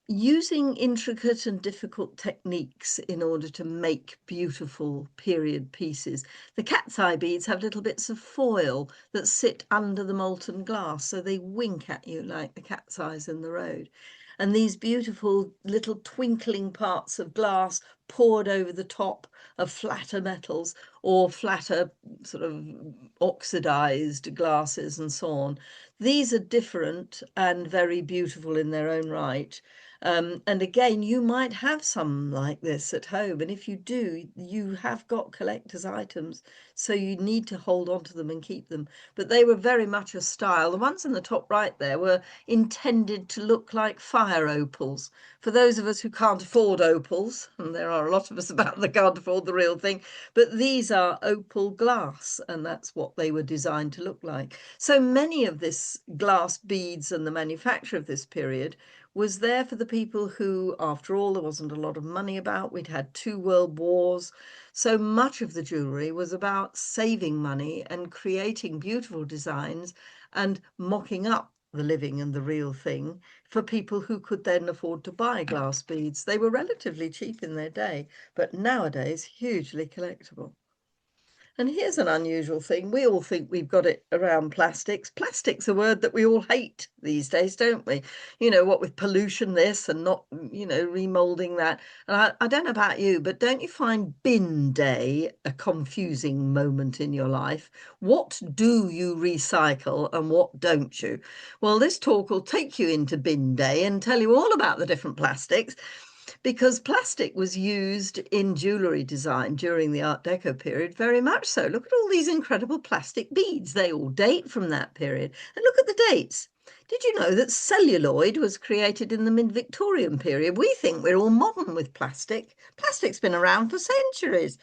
using intricate and difficult techniques in order to make beautiful period pieces. The cat's eye beads have little bits of foil that sit under the molten glass, so they wink at you like the cat's eyes in the road. And these beautiful little twinkling parts of glass poured over the top of flatter metals or flatter sort of oxidized glasses and so on. These are different and very beautiful in their own right. And again, you might have some like this at home, and if you do, you have got collector's items, so you need to hold on to them and keep them. But they were very much a style. The ones in the top right there were intended to look like fire opals. For those of us who can't afford opals, and there are a lot of us about that can't afford the real thing, but these are opal glass, and that's what they were designed to look like. So many of this glass beads and the manufacture of this period was there for the people who, after all, there wasn't a lot of money about. We'd had 2 world wars. So much of the jewellery was about saving money and creating beautiful designs and mocking up the living and the real thing for people who could then afford to buy glass beads. They were relatively cheap in their day, but nowadays hugely collectible. And here's an unusual thing. We all think we've got it around plastics. Plastic's a word that we all hate these days, don't we? You know, what with pollution this and not, remoulding that. And I don't know about you, but don't you find bin day a confusing moment in your life? What do you recycle and what don't you? Well, this talk will take you into bin day and tell you all about the different plastics, because plastic was used in jewellery design during the Art Deco period, very much so. Look at all these incredible plastic beads. They all date from that period. And look at the dates. Did you know that celluloid was created in the mid-Victorian period? We think we're all modern with plastic. Plastic's been around for centuries.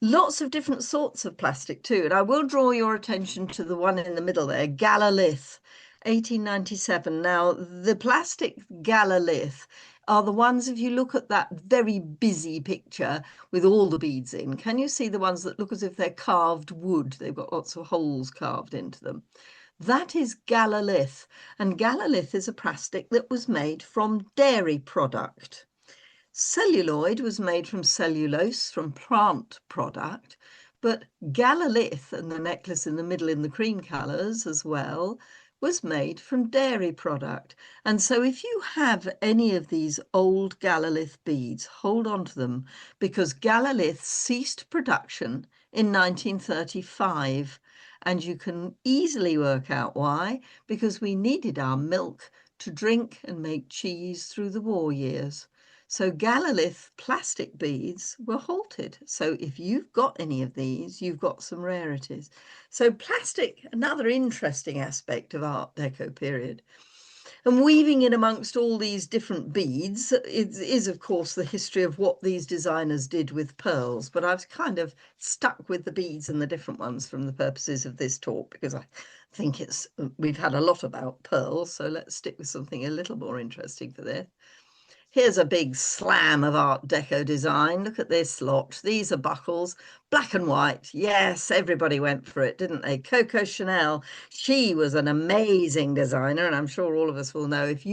Lots of different sorts of plastic too. And I will draw your attention to the one in the middle there, Galalith, 1897. Now, the plastic Galalith are the ones, if you look at that very busy picture with all the beads in, can you see the ones that look as if they're carved wood? They've got lots of holes carved into them. That is Galalith. And Galalith is a plastic that was made from dairy product. Celluloid was made from cellulose, from plant product, but Galalith, and the necklace in the middle in the cream colours as well, was made from dairy product. And so if you have any of these old Galalith beads, hold on to them, because Galalith ceased production in 1935. And you can easily work out why, because we needed our milk to drink and make cheese through the war years. So Galalith plastic beads were halted. So if you've got any of these, you've got some rarities. So plastic, another interesting aspect of Art Deco period. And weaving in amongst all these different beads is, of course, the history of what these designers did with pearls. But I've kind of stuck with the beads and the different ones from the purposes of this talk, because I think we've had a lot about pearls. So let's stick with something a little more interesting for this. Here's a big slam of Art Deco design. Look at this lot. These are buckles, black and white. Yes, everybody went for it, didn't they? Coco Chanel, she was an amazing designer, and I'm sure all of us will know, if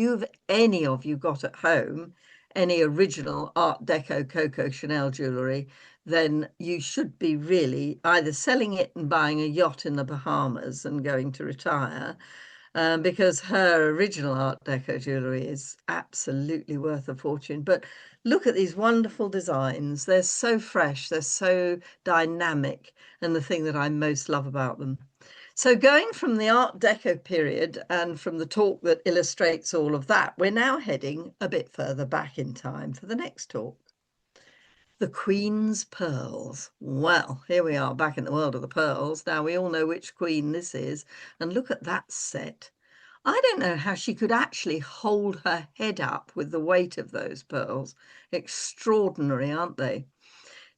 any of you got at home any original Art Deco Coco Chanel jewellery, then you should be really either selling it and buying a yacht in the Bahamas and going to retire, because her original Art Deco jewellery is absolutely worth a fortune. But look at these wonderful designs. They're so fresh, they're so dynamic, and the thing that I most love about them. So going from the Art Deco period and from the talk that illustrates all of that, we're now heading a bit further back in time for the next talk. The Queen's Pearls. Well, here we are back in the world of the pearls. Now we all know which queen this is, and look at that set. I don't know how she could actually hold her head up with the weight of those pearls. Extraordinary, aren't they?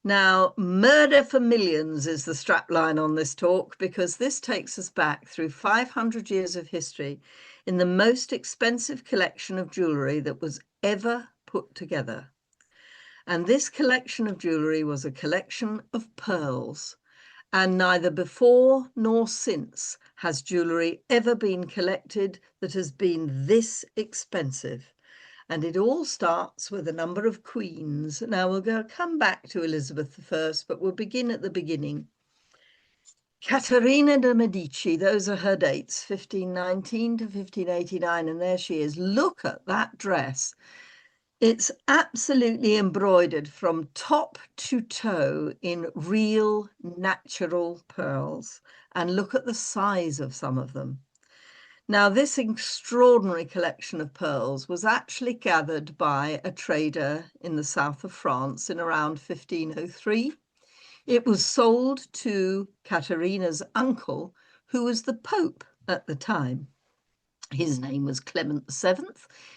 Now, murder for millions is the strapline on this talk, because this takes us back through 500 years of history in the most expensive collection of jewellery that was ever put together. And this collection of jewellery was a collection of pearls. And neither before nor since has jewellery ever been collected that has been this expensive. And it all starts with a number of queens. Now we'll come back to Elizabeth I, but we'll begin at the beginning. Caterina de' Medici, those are her dates, 1519 to 1589, and there she is. Look at that dress. It's absolutely embroidered from top to toe in real natural pearls. And look at the size of some of them. Now, this extraordinary collection of pearls was actually gathered by a trader in the south of France in around 1503. It was sold to Caterina's uncle, who was the Pope at the time. His name was Clement VII.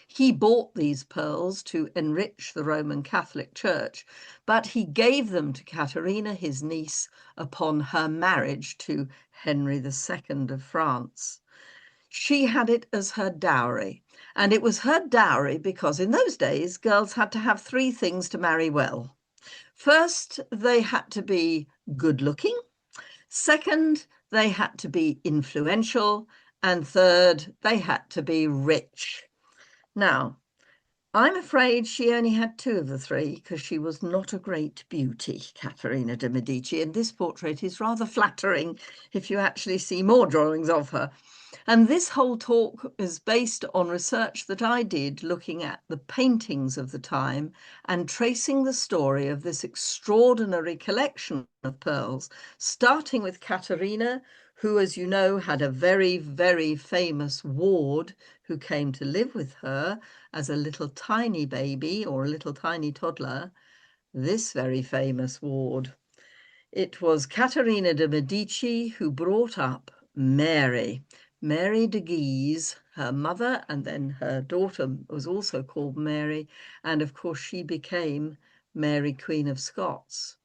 He bought these pearls to enrich the Roman Catholic Church, but he gave them to Caterina, his niece, upon her marriage to Henry II of France. She had it as her dowry, and it was her dowry because in those days girls had to have three things to marry well. First, they had to be good looking. Second, they had to be influential. And third, they had to be rich. Now, I'm afraid she only had two of the three, because she was not a great beauty, Caterina de' Medici, and this portrait is rather flattering if you actually see more drawings of her. And this whole talk is based on research that I did looking at the paintings of the time and tracing the story of this extraordinary collection of pearls, starting with Caterina, who, as you know, had a very, very famous ward who came to live with her as a little tiny baby or a little tiny toddler, this very famous ward. It was Caterina de' Medici who brought up Mary. Mary de Guise, her mother, and then her daughter was also called Mary. And of course, she became Mary, Queen of Scots.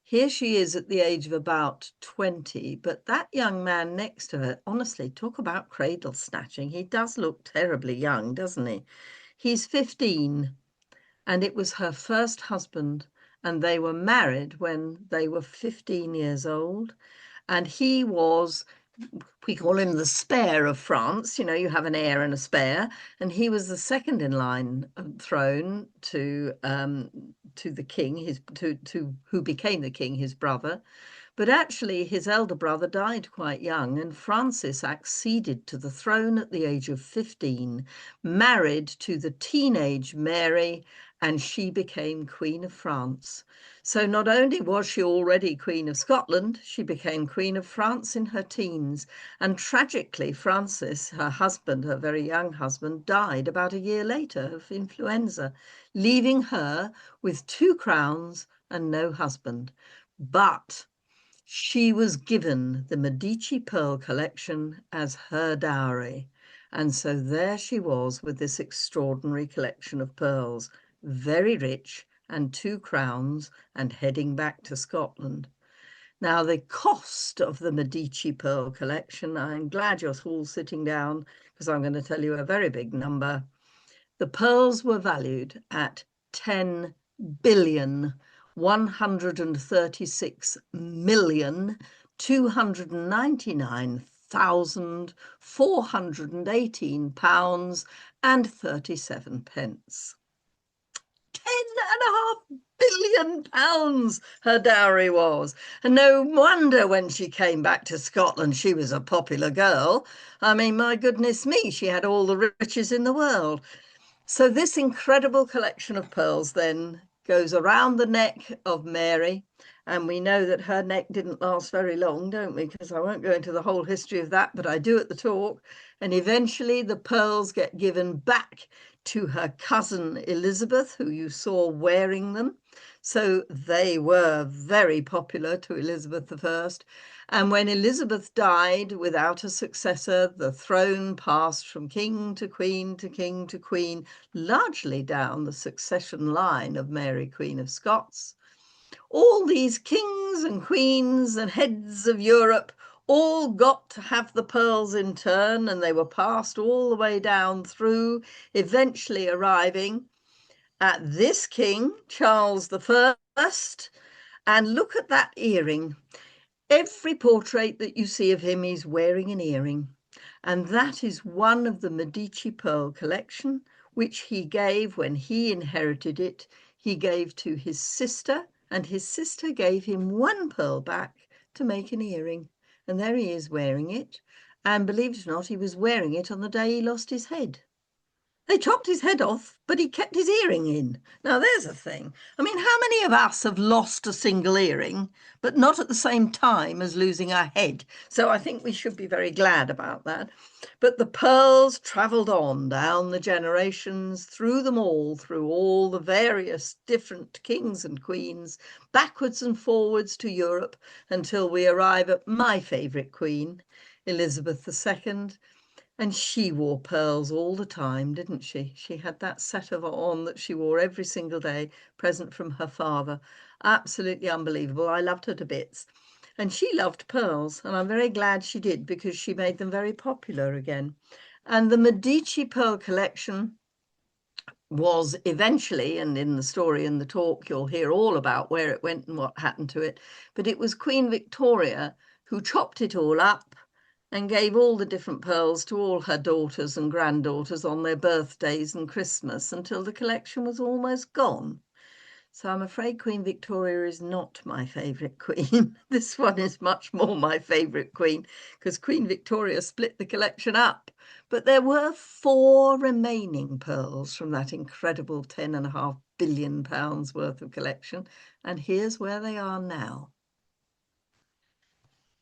Here she is at the age of about 20, but that young man next to her, honestly, talk about cradle snatching. He does look terribly young, doesn't he? He's 15, and it was her first husband, and they were married when they were 15 years old. And he was, we call him the spare of France. You know, you have an heir and a spare, and he was the second in line throne to the king, to who became the king, his brother. But actually, his elder brother died quite young, and Frances acceded to the throne at the age of 15, married to the teenage Mary, and she became Queen of France. So not only was she already Queen of Scotland, she became Queen of France in her teens. And tragically, Frances, her husband, her very young husband, died about a year later of influenza, leaving her with 2 crowns and no husband. But she was given the Medici Pearl collection as her dowry. And so there she was with this extraordinary collection of pearls, very rich, and 2 crowns, and heading back to Scotland. Now, the cost of the Medici Pearl collection, I'm glad you're all sitting down because I'm going to tell you a very big number. The pearls were valued at 10 billion 136,299,418 and 37 pence. 10.5 billion pounds her dowry was. And no wonder when she came back to Scotland, she was a popular girl. I mean, my goodness me, she had all the riches in the world. So this incredible collection of pearls then goes around the neck of Mary. And we know that her neck didn't last very long, don't we? Because I won't go into the whole history of that, but I do at the talk. And eventually the pearls get given back to her cousin Elizabeth, who you saw wearing them. So they were very popular to Elizabeth I. And when Elizabeth died without a successor, the throne passed from king to queen to king to queen, largely down the succession line of Mary, Queen of Scots. All these kings and queens and heads of Europe all got to have the pearls in turn, and they were passed all the way down through, eventually arriving at this king, Charles I. And look at that earring. Every portrait that you see of him, he's wearing an earring. And that is one of the Medici Pearl collection, which he gave when he inherited it. He gave to his sister, and his sister gave him 1 pearl back to make an earring. And there he is wearing it. And believe it or not, he was wearing it on the day he lost his head. They chopped his head off, but he kept his earring in. Now, there's a thing. I mean, how many of us have lost a single earring, but not at the same time as losing our head? So I think we should be very glad about that. But the pearls travelled on down the generations, through them all, through all the various different kings and queens, backwards and forwards to Europe, until we arrive at my favourite queen, Elizabeth II. And she wore pearls all the time, didn't she? She had that set of on that she wore every single day, present from her father. Absolutely unbelievable. I loved her to bits. And she loved pearls, and I'm very glad she did because she made them very popular again. And the Medici Pearl collection was eventually, and in the story and the talk, you'll hear all about where it went and what happened to it. But it was Queen Victoria who chopped it all up and gave all the different pearls to all her daughters and granddaughters on their birthdays and Christmas until the collection was almost gone. So I'm afraid Queen Victoria is not my favourite queen. This one is much more my favourite queen because Queen Victoria split the collection up. But there were 4 remaining pearls from that incredible 10.5 billion pounds worth of collection. And here's where they are now.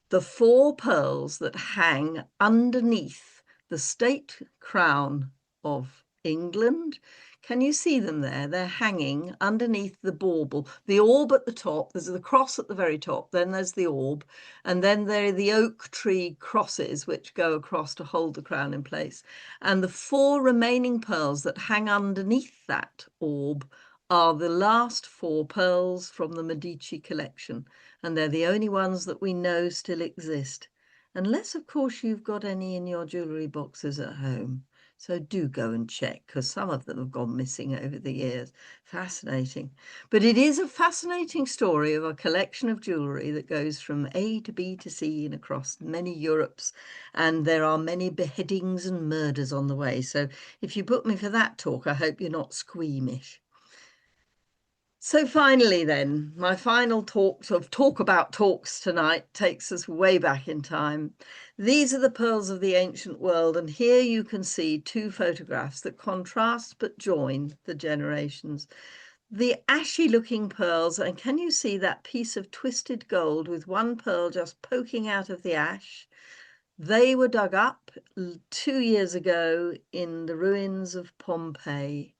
the four pearls that hang underneath the state crown of England. Can you see them there? They're hanging underneath the bauble, the orb at the top. There's the cross at the very top, then there's the orb, and then there are the oak tree crosses which go across to hold the crown in place. And the four remaining pearls that hang underneath that orb are the last four pearls from the Medici collection, and they're the only ones that we know still exist. Unless, of course, you've got any in your jewellery boxes at home. So do go and check, because some of them have gone missing over the years. Fascinating. But it is a fascinating story of a collection of jewellery that goes from A to B to C and across many Europes. And there are many beheadings and murders on the way. So if you book me for that talk, I hope you're not squeamish. So finally then, my final talk about talks tonight takes us way back in time. These are the pearls of the ancient world, and here you can see two photographs that contrast but join the generations. The ashy looking pearls, and can you see that piece of twisted gold with one pearl just poking out of the ash? They were dug up 2 years ago in the ruins of Pompeii.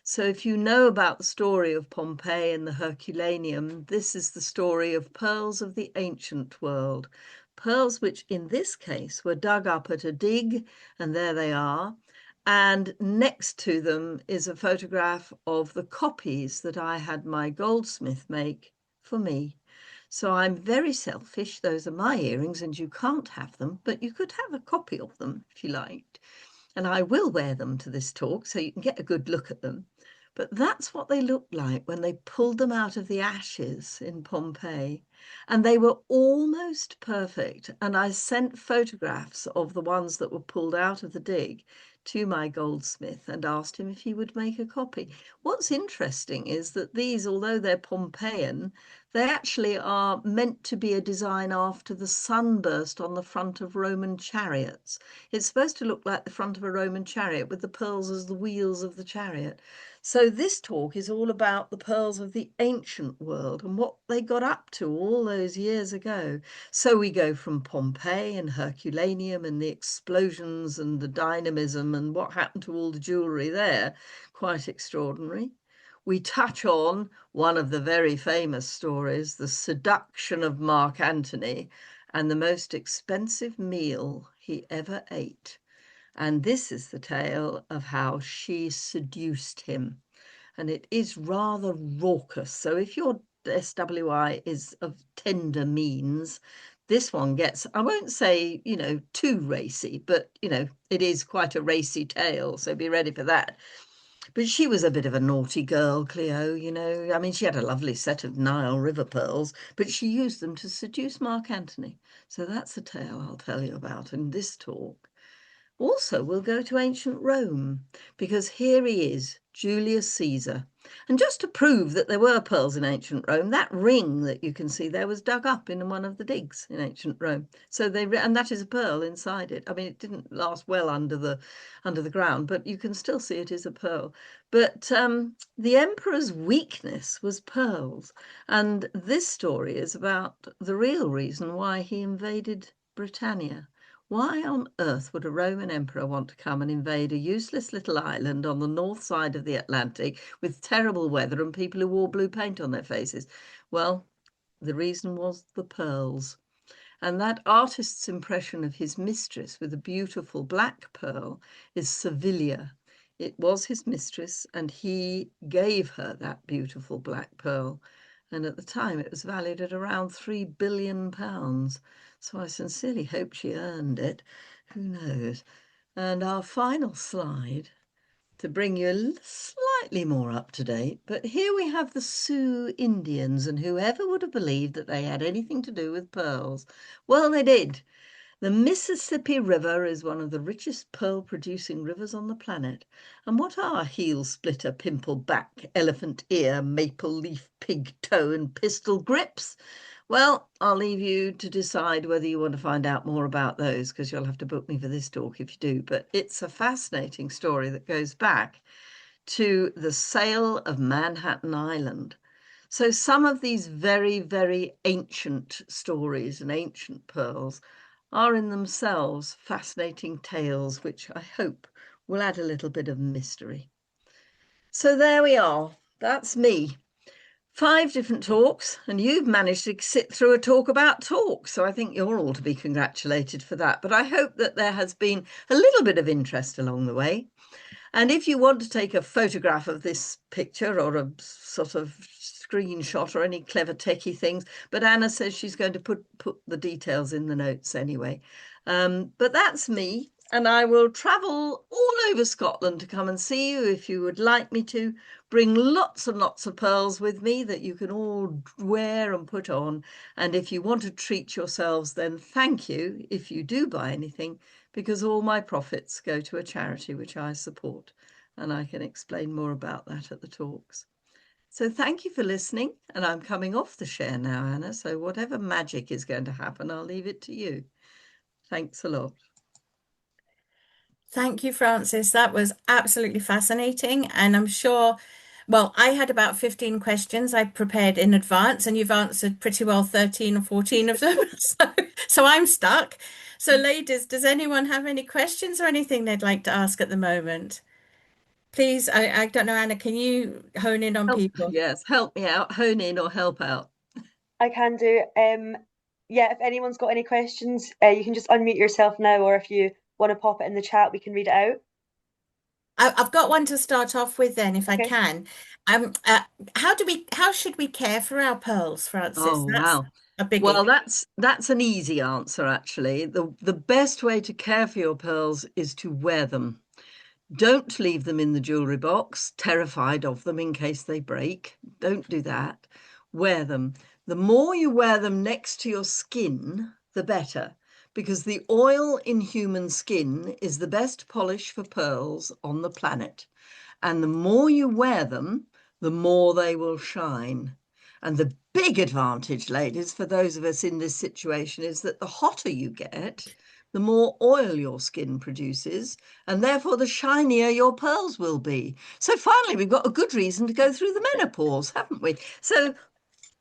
So if you know about the story of Pompeii and the Herculaneum, this is the story of pearls of the ancient world. Pearls which in this case were dug up at a dig, and there they are. And next to them is a photograph of the copies that I had my goldsmith make for me. So I'm very selfish. Those are my earrings and you can't have them, but you could have a copy of them if you liked. And I will wear them to this talk so you can get a good look at them. But that's what they looked like when they pulled them out of the ashes in Pompeii. And they were almost perfect. And I sent photographs of the ones that were pulled out of the dig to my goldsmith and asked him if he would make a copy. What's interesting is that these, although they're Pompeian, they actually are meant to be a design after the sunburst on the front of Roman chariots. It's supposed to look like the front of a Roman chariot with the pearls as the wheels of the chariot. So this talk is all about the pearls of the ancient world and what they got up to all those years ago. So we go from Pompeii and Herculaneum and the explosions and the dynamism and what happened to all the jewellery there. Quite extraordinary. We touch on one of the very famous stories, the seduction of Mark Antony and the most expensive meal he ever ate. And this is the tale of how she seduced him. And it is rather raucous. So if your SWI is of tender means, this one gets, I won't say, too racy, but, it is quite a racy tale. So be ready for that. But she was a bit of a naughty girl, Cleo, I mean, she had a lovely set of Nile River pearls, but she used them to seduce Mark Antony. So that's a tale I'll tell you about in this talk. Also, we'll go to ancient Rome, because here he is, Julius Caesar. And just to prove that there were pearls in ancient Rome, that ring that you can see there was dug up in one of the digs in ancient Rome. So and that is a pearl inside it. I mean, it didn't last well under the ground, but you can still see it is a pearl. But the emperor's weakness was pearls. And this story is about the real reason why he invaded Britannia. Why on earth would a Roman emperor want to come and invade a useless little island on the north side of the Atlantic with terrible weather and people who wore blue paint on their faces? Well, the reason was the pearls. And that artist's impression of his mistress with a beautiful black pearl is Servilia. It was his mistress, and he gave her that beautiful black pearl. And at the time, it was valued at around £3 billion. So I sincerely hope she earned it. Who knows? And our final slide to bring you slightly more up to date. But here we have the Sioux Indians, and whoever would have believed that they had anything to do with pearls? Well, they did. The Mississippi River is one of the richest pearl-producing rivers on the planet. And what are heel splitter, pimple back, elephant ear, maple leaf, pig toe, and pistol grips? Well, I'll leave you to decide whether you want to find out more about those, because you'll have to book me for this talk if you do. But it's a fascinating story that goes back to the sale of Manhattan Island. So some of these very, very ancient stories and ancient pearls are in themselves fascinating tales, which I hope will add a little bit of mystery. So there we are. That's me. 5 different talks, and you've managed to sit through a talk about talk. So I think you're all to be congratulated for that. But I hope that there has been a little bit of interest along the way. And if you want to take a photograph of this picture or a sort of screenshot or any clever techie things, but Anna says she's going to put the details in the notes anyway. But that's me, and I will travel all over Scotland to come and see you if you would like me to. Bring lots and lots of pearls with me that you can all wear and put on. And if you want to treat yourselves, then thank you if you do buy anything, because all my profits go to a charity which I support, and I can explain more about that at the talks. So thank you for listening, and I'm coming off the share now, Anna, so whatever magic is going to happen, I'll leave it to you. Thanks a lot. Thank you, Frances. That was absolutely fascinating. And I'm sure, well, I had about 15 questions I prepared in advance, and you've answered pretty well 13 or 14 of them. So I'm stuck. So, ladies, does anyone have any questions or anything they'd like to ask at the moment? Please, I don't know, Anna, can you hone in on Help, people? yes, help me out, hone in or help out. I can do. Yeah, if anyone's got any questions, you can just unmute yourself now, or if you want to pop it in the chat, we can read it out. I've got one to start off with then, if I Okay. can. Um, uh, how should we care for our pearls, Francis? Oh, That's wow. a Well, biggie. that's an easy answer, actually. The best way to care for your pearls is to wear them. Don't leave them in the jewellery box, terrified of them in case they break. Don't do that. Wear them. The more you wear them next to your skin, the better, because the oil in human skin is the best polish for pearls on the planet. And the more you wear them, the more they will shine. And the big advantage, ladies, for those of us in this situation is that the hotter you get, the more oil your skin produces, and therefore the shinier your pearls will be. So finally, we've got a good reason to go through the menopause, haven't we? So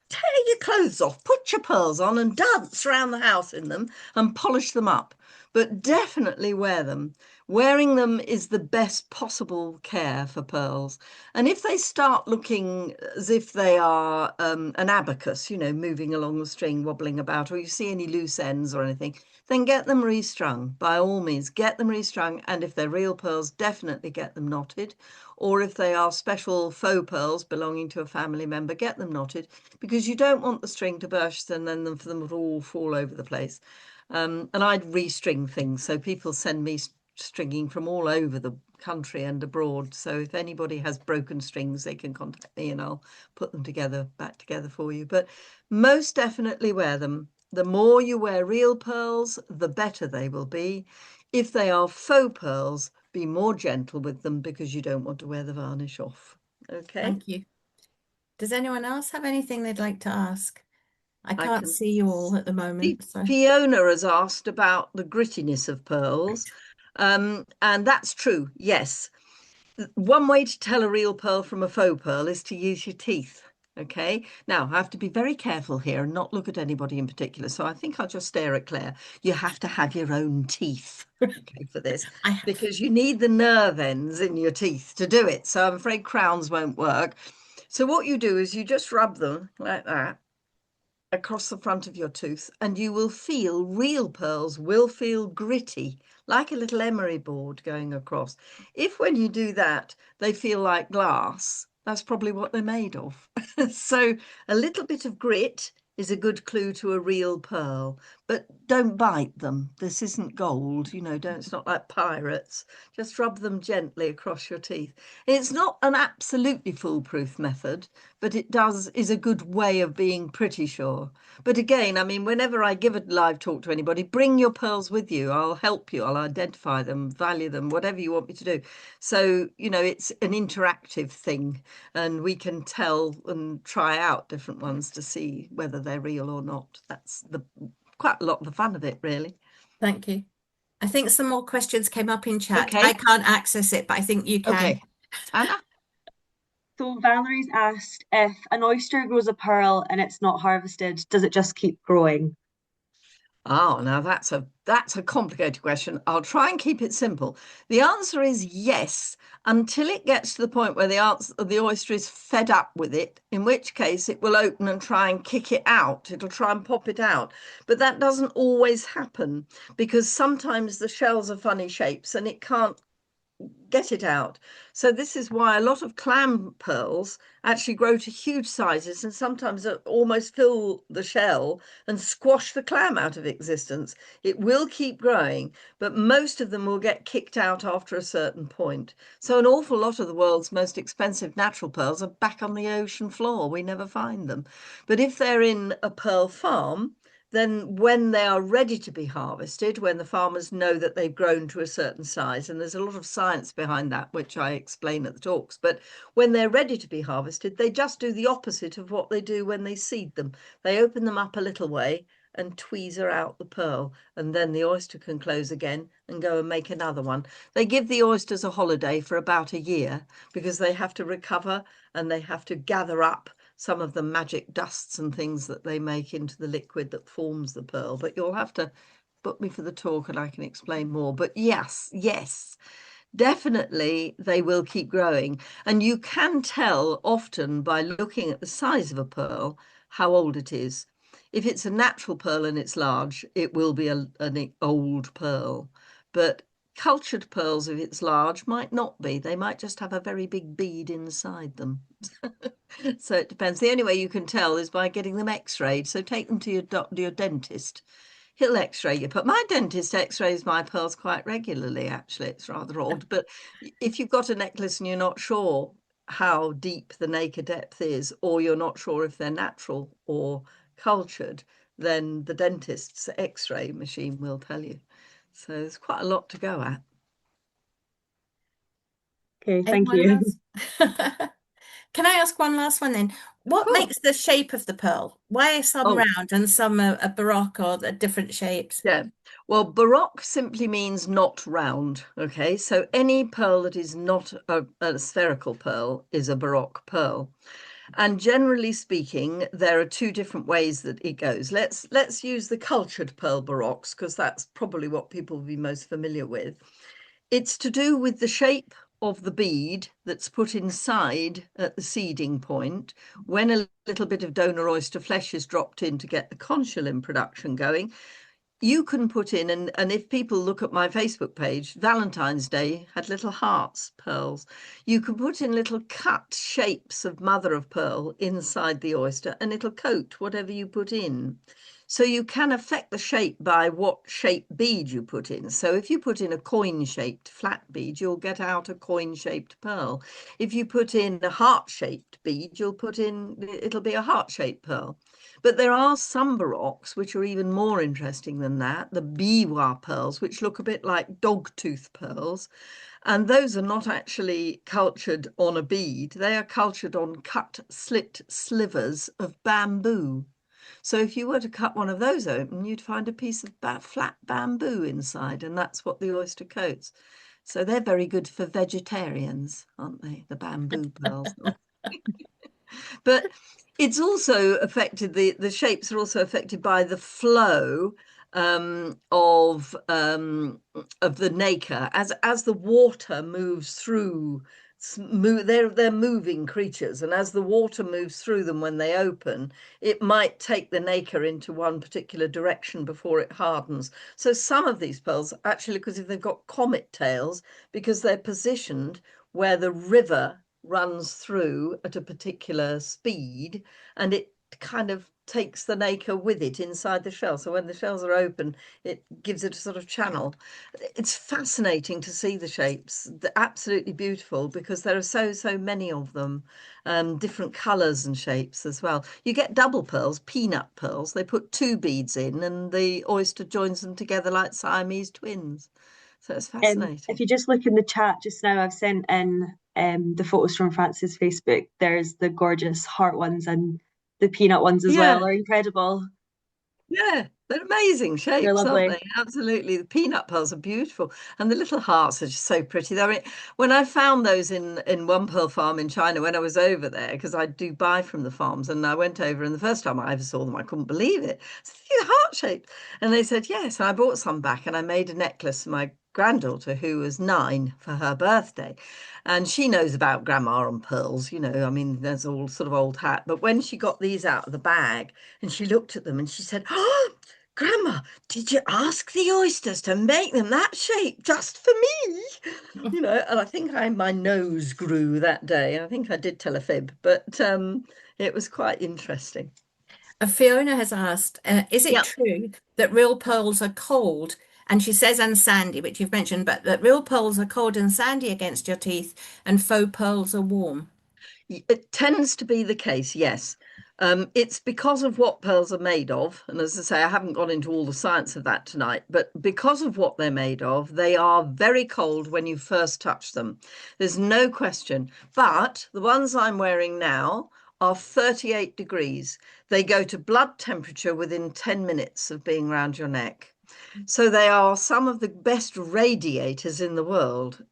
tear your clothes off, put your pearls on, and dance around the house in them and polish them up. But definitely wear them. Wearing them is the best possible care for pearls. And if they start looking as if they are an abacus, moving along the string, wobbling about, or you see any loose ends or anything, then get them restrung. By all means, get them restrung. And if they're real pearls, definitely get them knotted. Or if they are special faux pearls belonging to a family member, get them knotted, because you don't want the string to burst and then for them to all fall over the place. And I'd restring things. So people send me stringing from all over the country and abroad. So if anybody has broken strings, they can contact me and I'll put them back together for you. But most definitely wear them. The more you wear real pearls, the better they will be. If they are faux pearls, be more gentle with them because you don't want to wear the varnish off. Okay, Thank you. Does anyone else have anything they'd like to ask? I I can't can see you all at the see moment, so Fiona has asked about the grittiness of pearls. And that's true, yes. One way to tell a real pearl from a faux pearl is to use your teeth. Okay. Now, I have to be very careful here and not look at anybody in particular. So I think I'll just stare at Claire. You have to have your own teeth, okay, for this, I have. because you need the nerve ends in your teeth to do it. So I'm afraid crowns won't work. So what you do is you just rub them like that across the front of your tooth, and you will feel real pearls will feel gritty, like a little emery board going across. If when you do that, they feel like glass, that's probably what they're made of. So a little bit of grit is a good clue to a real pearl, but don't bite them. This isn't gold, don't, it's not like pirates. Just rub them gently across your teeth. It's not an absolutely foolproof method, but it is a good way of being pretty sure. But again, I mean, whenever I give a live talk to anybody, bring your pearls with you. I'll help you. I'll identify them, value them, whatever you want me to do. So, it's an interactive thing, and we can tell and try out different ones to see whether they're real or not. That's quite a lot of the fun of it, really. Thank you. I think some more questions came up in chat. I Okay. can't access it, but I think you can. Okay. Anna? So Valerie's asked if an oyster grows a pearl and it's not harvested, does it just keep growing? Oh, now that's a complicated question. I'll try and keep it simple. The answer is yes, until it gets to the point where the oyster is fed up with it, in which case it will open and try and kick it out. It'll try and pop it out. But that doesn't always happen because sometimes the shells are funny shapes and it can't get it out. So this is why a lot of clam pearls actually grow to huge sizes and sometimes almost fill the shell and squash the clam out of existence. It will keep growing, but most of them will get kicked out after a certain point. So an awful lot of the world's most expensive natural pearls are back on the ocean floor. We never find them. But if they're in a pearl farm, then when they are ready to be harvested, when the farmers know that they've grown to a certain size, and there's a lot of science behind that, which I explain at the talks, but when they're ready to be harvested, they just do the opposite of what they do when they seed them. They open them up a little way and tweezer out the pearl, and then the oyster can close again and go and make another one. They give the oysters a holiday for about a year because they have to recover and they have to gather up some of the magic dusts and things that they make into the liquid that forms the pearl. But you'll have to book me for the talk and I can explain more. But yes, definitely they will keep growing. And you can tell often by looking at the size of a pearl how old it is. If it's a natural pearl and it's large, it will be an old pearl. But cultured pearls, if it's large, might not be. They might just have a very big bead inside them. So it depends. The only way you can tell is by getting them x-rayed. So take them to your dentist. He'll x-ray you. But my dentist x-rays my pearls quite regularly, actually. It's rather odd. But if you've got a necklace and you're not sure how deep the nacre depth is, or you're not sure if they're natural or cultured, then the dentist's x-ray machine will tell you. So there's quite a lot to go at. Okay, thank Anyone you. else? Can I ask one last one then? Of What course. makes the shape of the pearl? Why are some Oh, round and some are baroque or they're different shapes? yeah. Well, baroque simply means not round. Okay. So any pearl that is not a spherical pearl is a baroque pearl. And generally speaking, there are two different ways that it goes. Let's use the cultured pearl baroques because that's probably what people will be most familiar with. It's to do with the shape of the bead that's put inside at the seeding point. When a little bit of donor oyster flesh is dropped in to get the conchiolin production going, you can put in, and if people look at my Facebook page, Valentine's Day had little hearts, pearls. You can put in little cut shapes of mother of pearl inside the oyster and it'll coat whatever you put in. So you can affect the shape by what shape bead you put in. So if you put in a coin-shaped flat bead, you'll get out a coin-shaped pearl. If you put in a heart-shaped bead, it'll be a heart-shaped pearl. But there are some baroques which are even more interesting than that, the biwa pearls, which look a bit like dogtooth pearls. And those are not actually cultured on a bead, they are cultured on cut slit slivers of bamboo. So if you were to cut one of those open, you'd find a piece of flat bamboo inside, and that's what the oyster coats. So they're very good for vegetarians, aren't they? The bamboo pearls. But it's also affected, the shapes are also affected by the flow of the nacre as the water moves through. They're moving creatures, and as the water moves through them when they open, it might take the nacre into one particular direction before it hardens. So some of these pearls actually look as if they've got comet tails because they're positioned where the river runs through at a particular speed and it kind of takes the nacre with it inside the shell. So when the shells are open, it gives it a sort of channel. It's fascinating to see the shapes. They're absolutely beautiful because there are so many of them, different colors and shapes as well. You get double pearls, peanut pearls. They put two beads in and the oyster joins them together like Siamese twins. So it's If fascinating. you just look in the chat just now, I've sent in the photos from Frances' Facebook. There's the gorgeous heart ones and the peanut ones as well. Yeah. They're incredible. Yeah, They're amazing They're shapes, aren't lovely. they? Absolutely. The peanut pearls are beautiful. And the little hearts are just so pretty. I mean, when I found those in one pearl farm in China when I was over there, because I do buy from the farms, and I went over, and the first time I ever saw them, I couldn't believe it. I said, "These are heart shaped." And they said, yes. And I bought some back, and I made a necklace for my granddaughter, who was 9, for her birthday. And she knows about grandma and pearls, I mean, there's all sort of old hat. But when she got these out of the bag and she looked at them and she said, "Oh, Grandma, did you ask the oysters to make them that shape just for me?" And I think my nose grew that day. I think I did tell a fib, but it was quite interesting. Fiona has asked, is it Yeah. true that real pearls are cold? And she says, and sandy, which you've mentioned, but that real pearls are cold and sandy against your teeth, and faux pearls are warm. It tends to be the case, yes. It's because of what pearls are made of. And as I say, I haven't gone into all the science of that tonight, but because of what they're made of, they are very cold when you first touch them. There's no question. But the ones I'm wearing now are 38 degrees. They go to blood temperature within 10 minutes of being round your neck. So they are some of the best radiators in the world.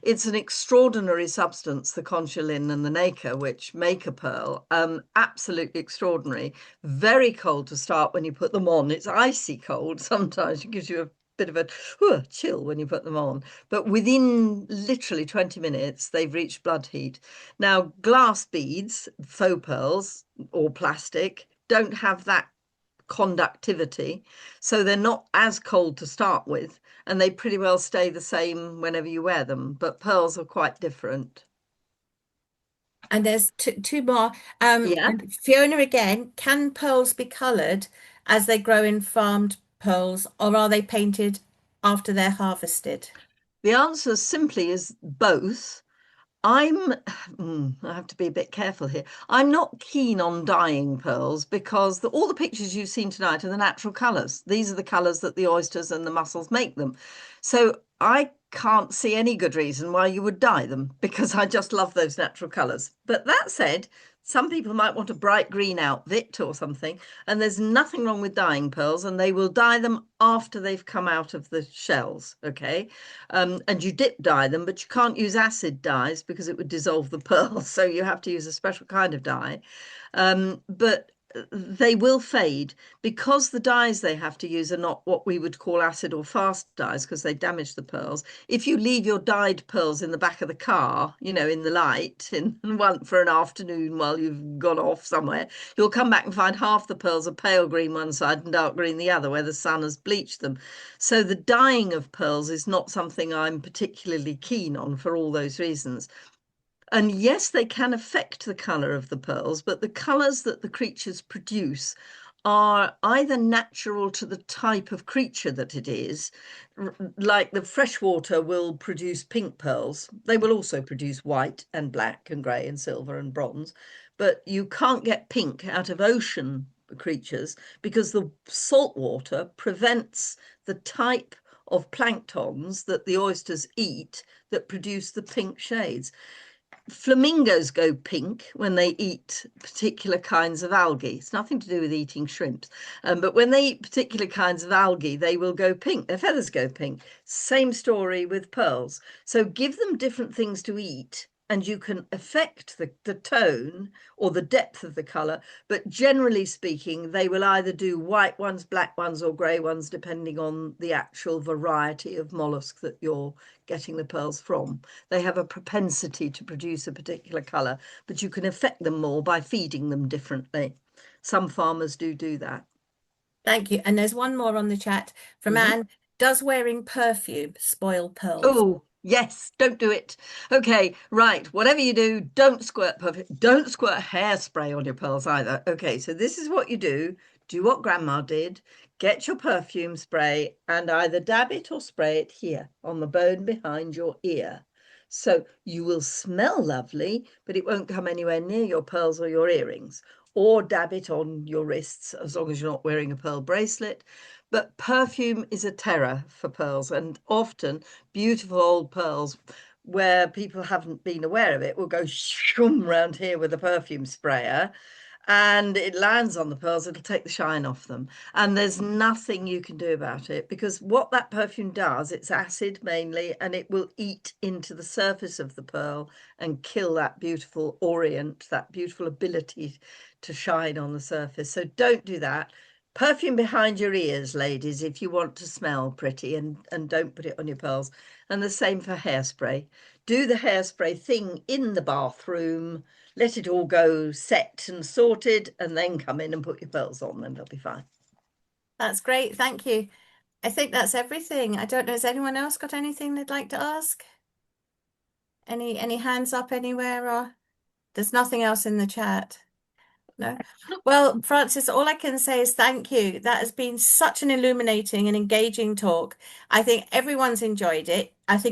It's an extraordinary substance, the conchiolin and the nacre, which make a pearl. Absolutely extraordinary. Very cold to start when you put them on. It's icy cold. Sometimes it gives you a bit of a chill when you put them on. But within literally 20 minutes, they've reached blood heat. Now, glass beads, faux pearls or plastic, don't have that conductivity. So they're not as cold to start with, and they pretty well stay the same whenever you wear them. But pearls are quite different. And there's two more. Yeah. And Fiona again, can pearls be coloured as they grow in farmed pearls, or are they painted after they're harvested? The answer simply is both. I'm, I have to be a bit careful here. I'm not keen on dyeing pearls because all the pictures you've seen tonight are the natural colours. These are the colours that the oysters and the mussels make them. So I can't see any good reason why you would dye them because I just love those natural colours. But that said, some people might want a bright green outfit or something, and there's nothing wrong with dyeing pearls, and they will dye them after they've come out of the shells, okay? And you dip dye them, but you can't use acid dyes because it would dissolve the pearl. So you have to use a special kind of dye. But they will fade because the dyes they have to use are not what we would call acid or fast dyes because they damage the pearls. If you leave your dyed pearls in the back of the car, in the light, in one for an afternoon while you've gone off somewhere, you'll come back and find half the pearls are pale green one side and dark green the other, where the sun has bleached them. So the dyeing of pearls is not something I'm particularly keen on for all those reasons. And yes, they can affect the colour of the pearls, but the colours that the creatures produce are either natural to the type of creature that it is, like the freshwater will produce pink pearls. They will also produce white and black and grey and silver and bronze, but you can't get pink out of ocean creatures because the salt water prevents the type of planktons that the oysters eat that produce the pink shades. Flamingos go pink when they eat particular kinds of algae. It's nothing to do with eating shrimps. But when they eat particular kinds of algae, they will go pink. Their feathers go pink. Same story with pearls. So give them different things to eat and you can affect the tone or the depth of the color. But generally speaking, they will either do white ones, black ones, or gray ones, depending on the actual variety of mollusk that you're getting the pearls from. They have a propensity to produce a particular color, but you can affect them more by feeding them differently. Some farmers do that. Thank you. And there's one more on the chat from Mhm. Anne. Does wearing perfume spoil pearls? Oh, yes, don't do it. Okay, right. Whatever you do, don't squirt perfume. Don't squirt hairspray on your pearls either. Okay, so this is what you do. Do what grandma did. Get your perfume spray and either dab it or spray it here on the bone behind your ear. So you will smell lovely, but it won't come anywhere near your pearls or your earrings. Or dab it on your wrists as long as you're not wearing a pearl bracelet. But perfume is a terror for pearls, and often beautiful old pearls where people haven't been aware of it will go shoom round here with a perfume sprayer and it lands on the pearls, it'll take the shine off them. And there's nothing you can do about it, because what that perfume does, it's acid mainly, and it will eat into the surface of the pearl and kill that beautiful orient, that beautiful ability to shine on the surface. So don't do that. Perfume behind your ears, ladies, if you want to smell pretty, and don't put it on your pearls. And the same for hairspray. Do the hairspray thing in the bathroom, let it all go set and sorted, and then come in and put your pearls on, and they'll be fine. That's great. Thank you. I think that's everything. I don't know, has anyone else got anything they'd like to ask? Any hands up anywhere, or there's nothing else in the chat? No. Well, Frances, all I can say is thank you. That has been such an illuminating and engaging talk. I think everyone's enjoyed it. I think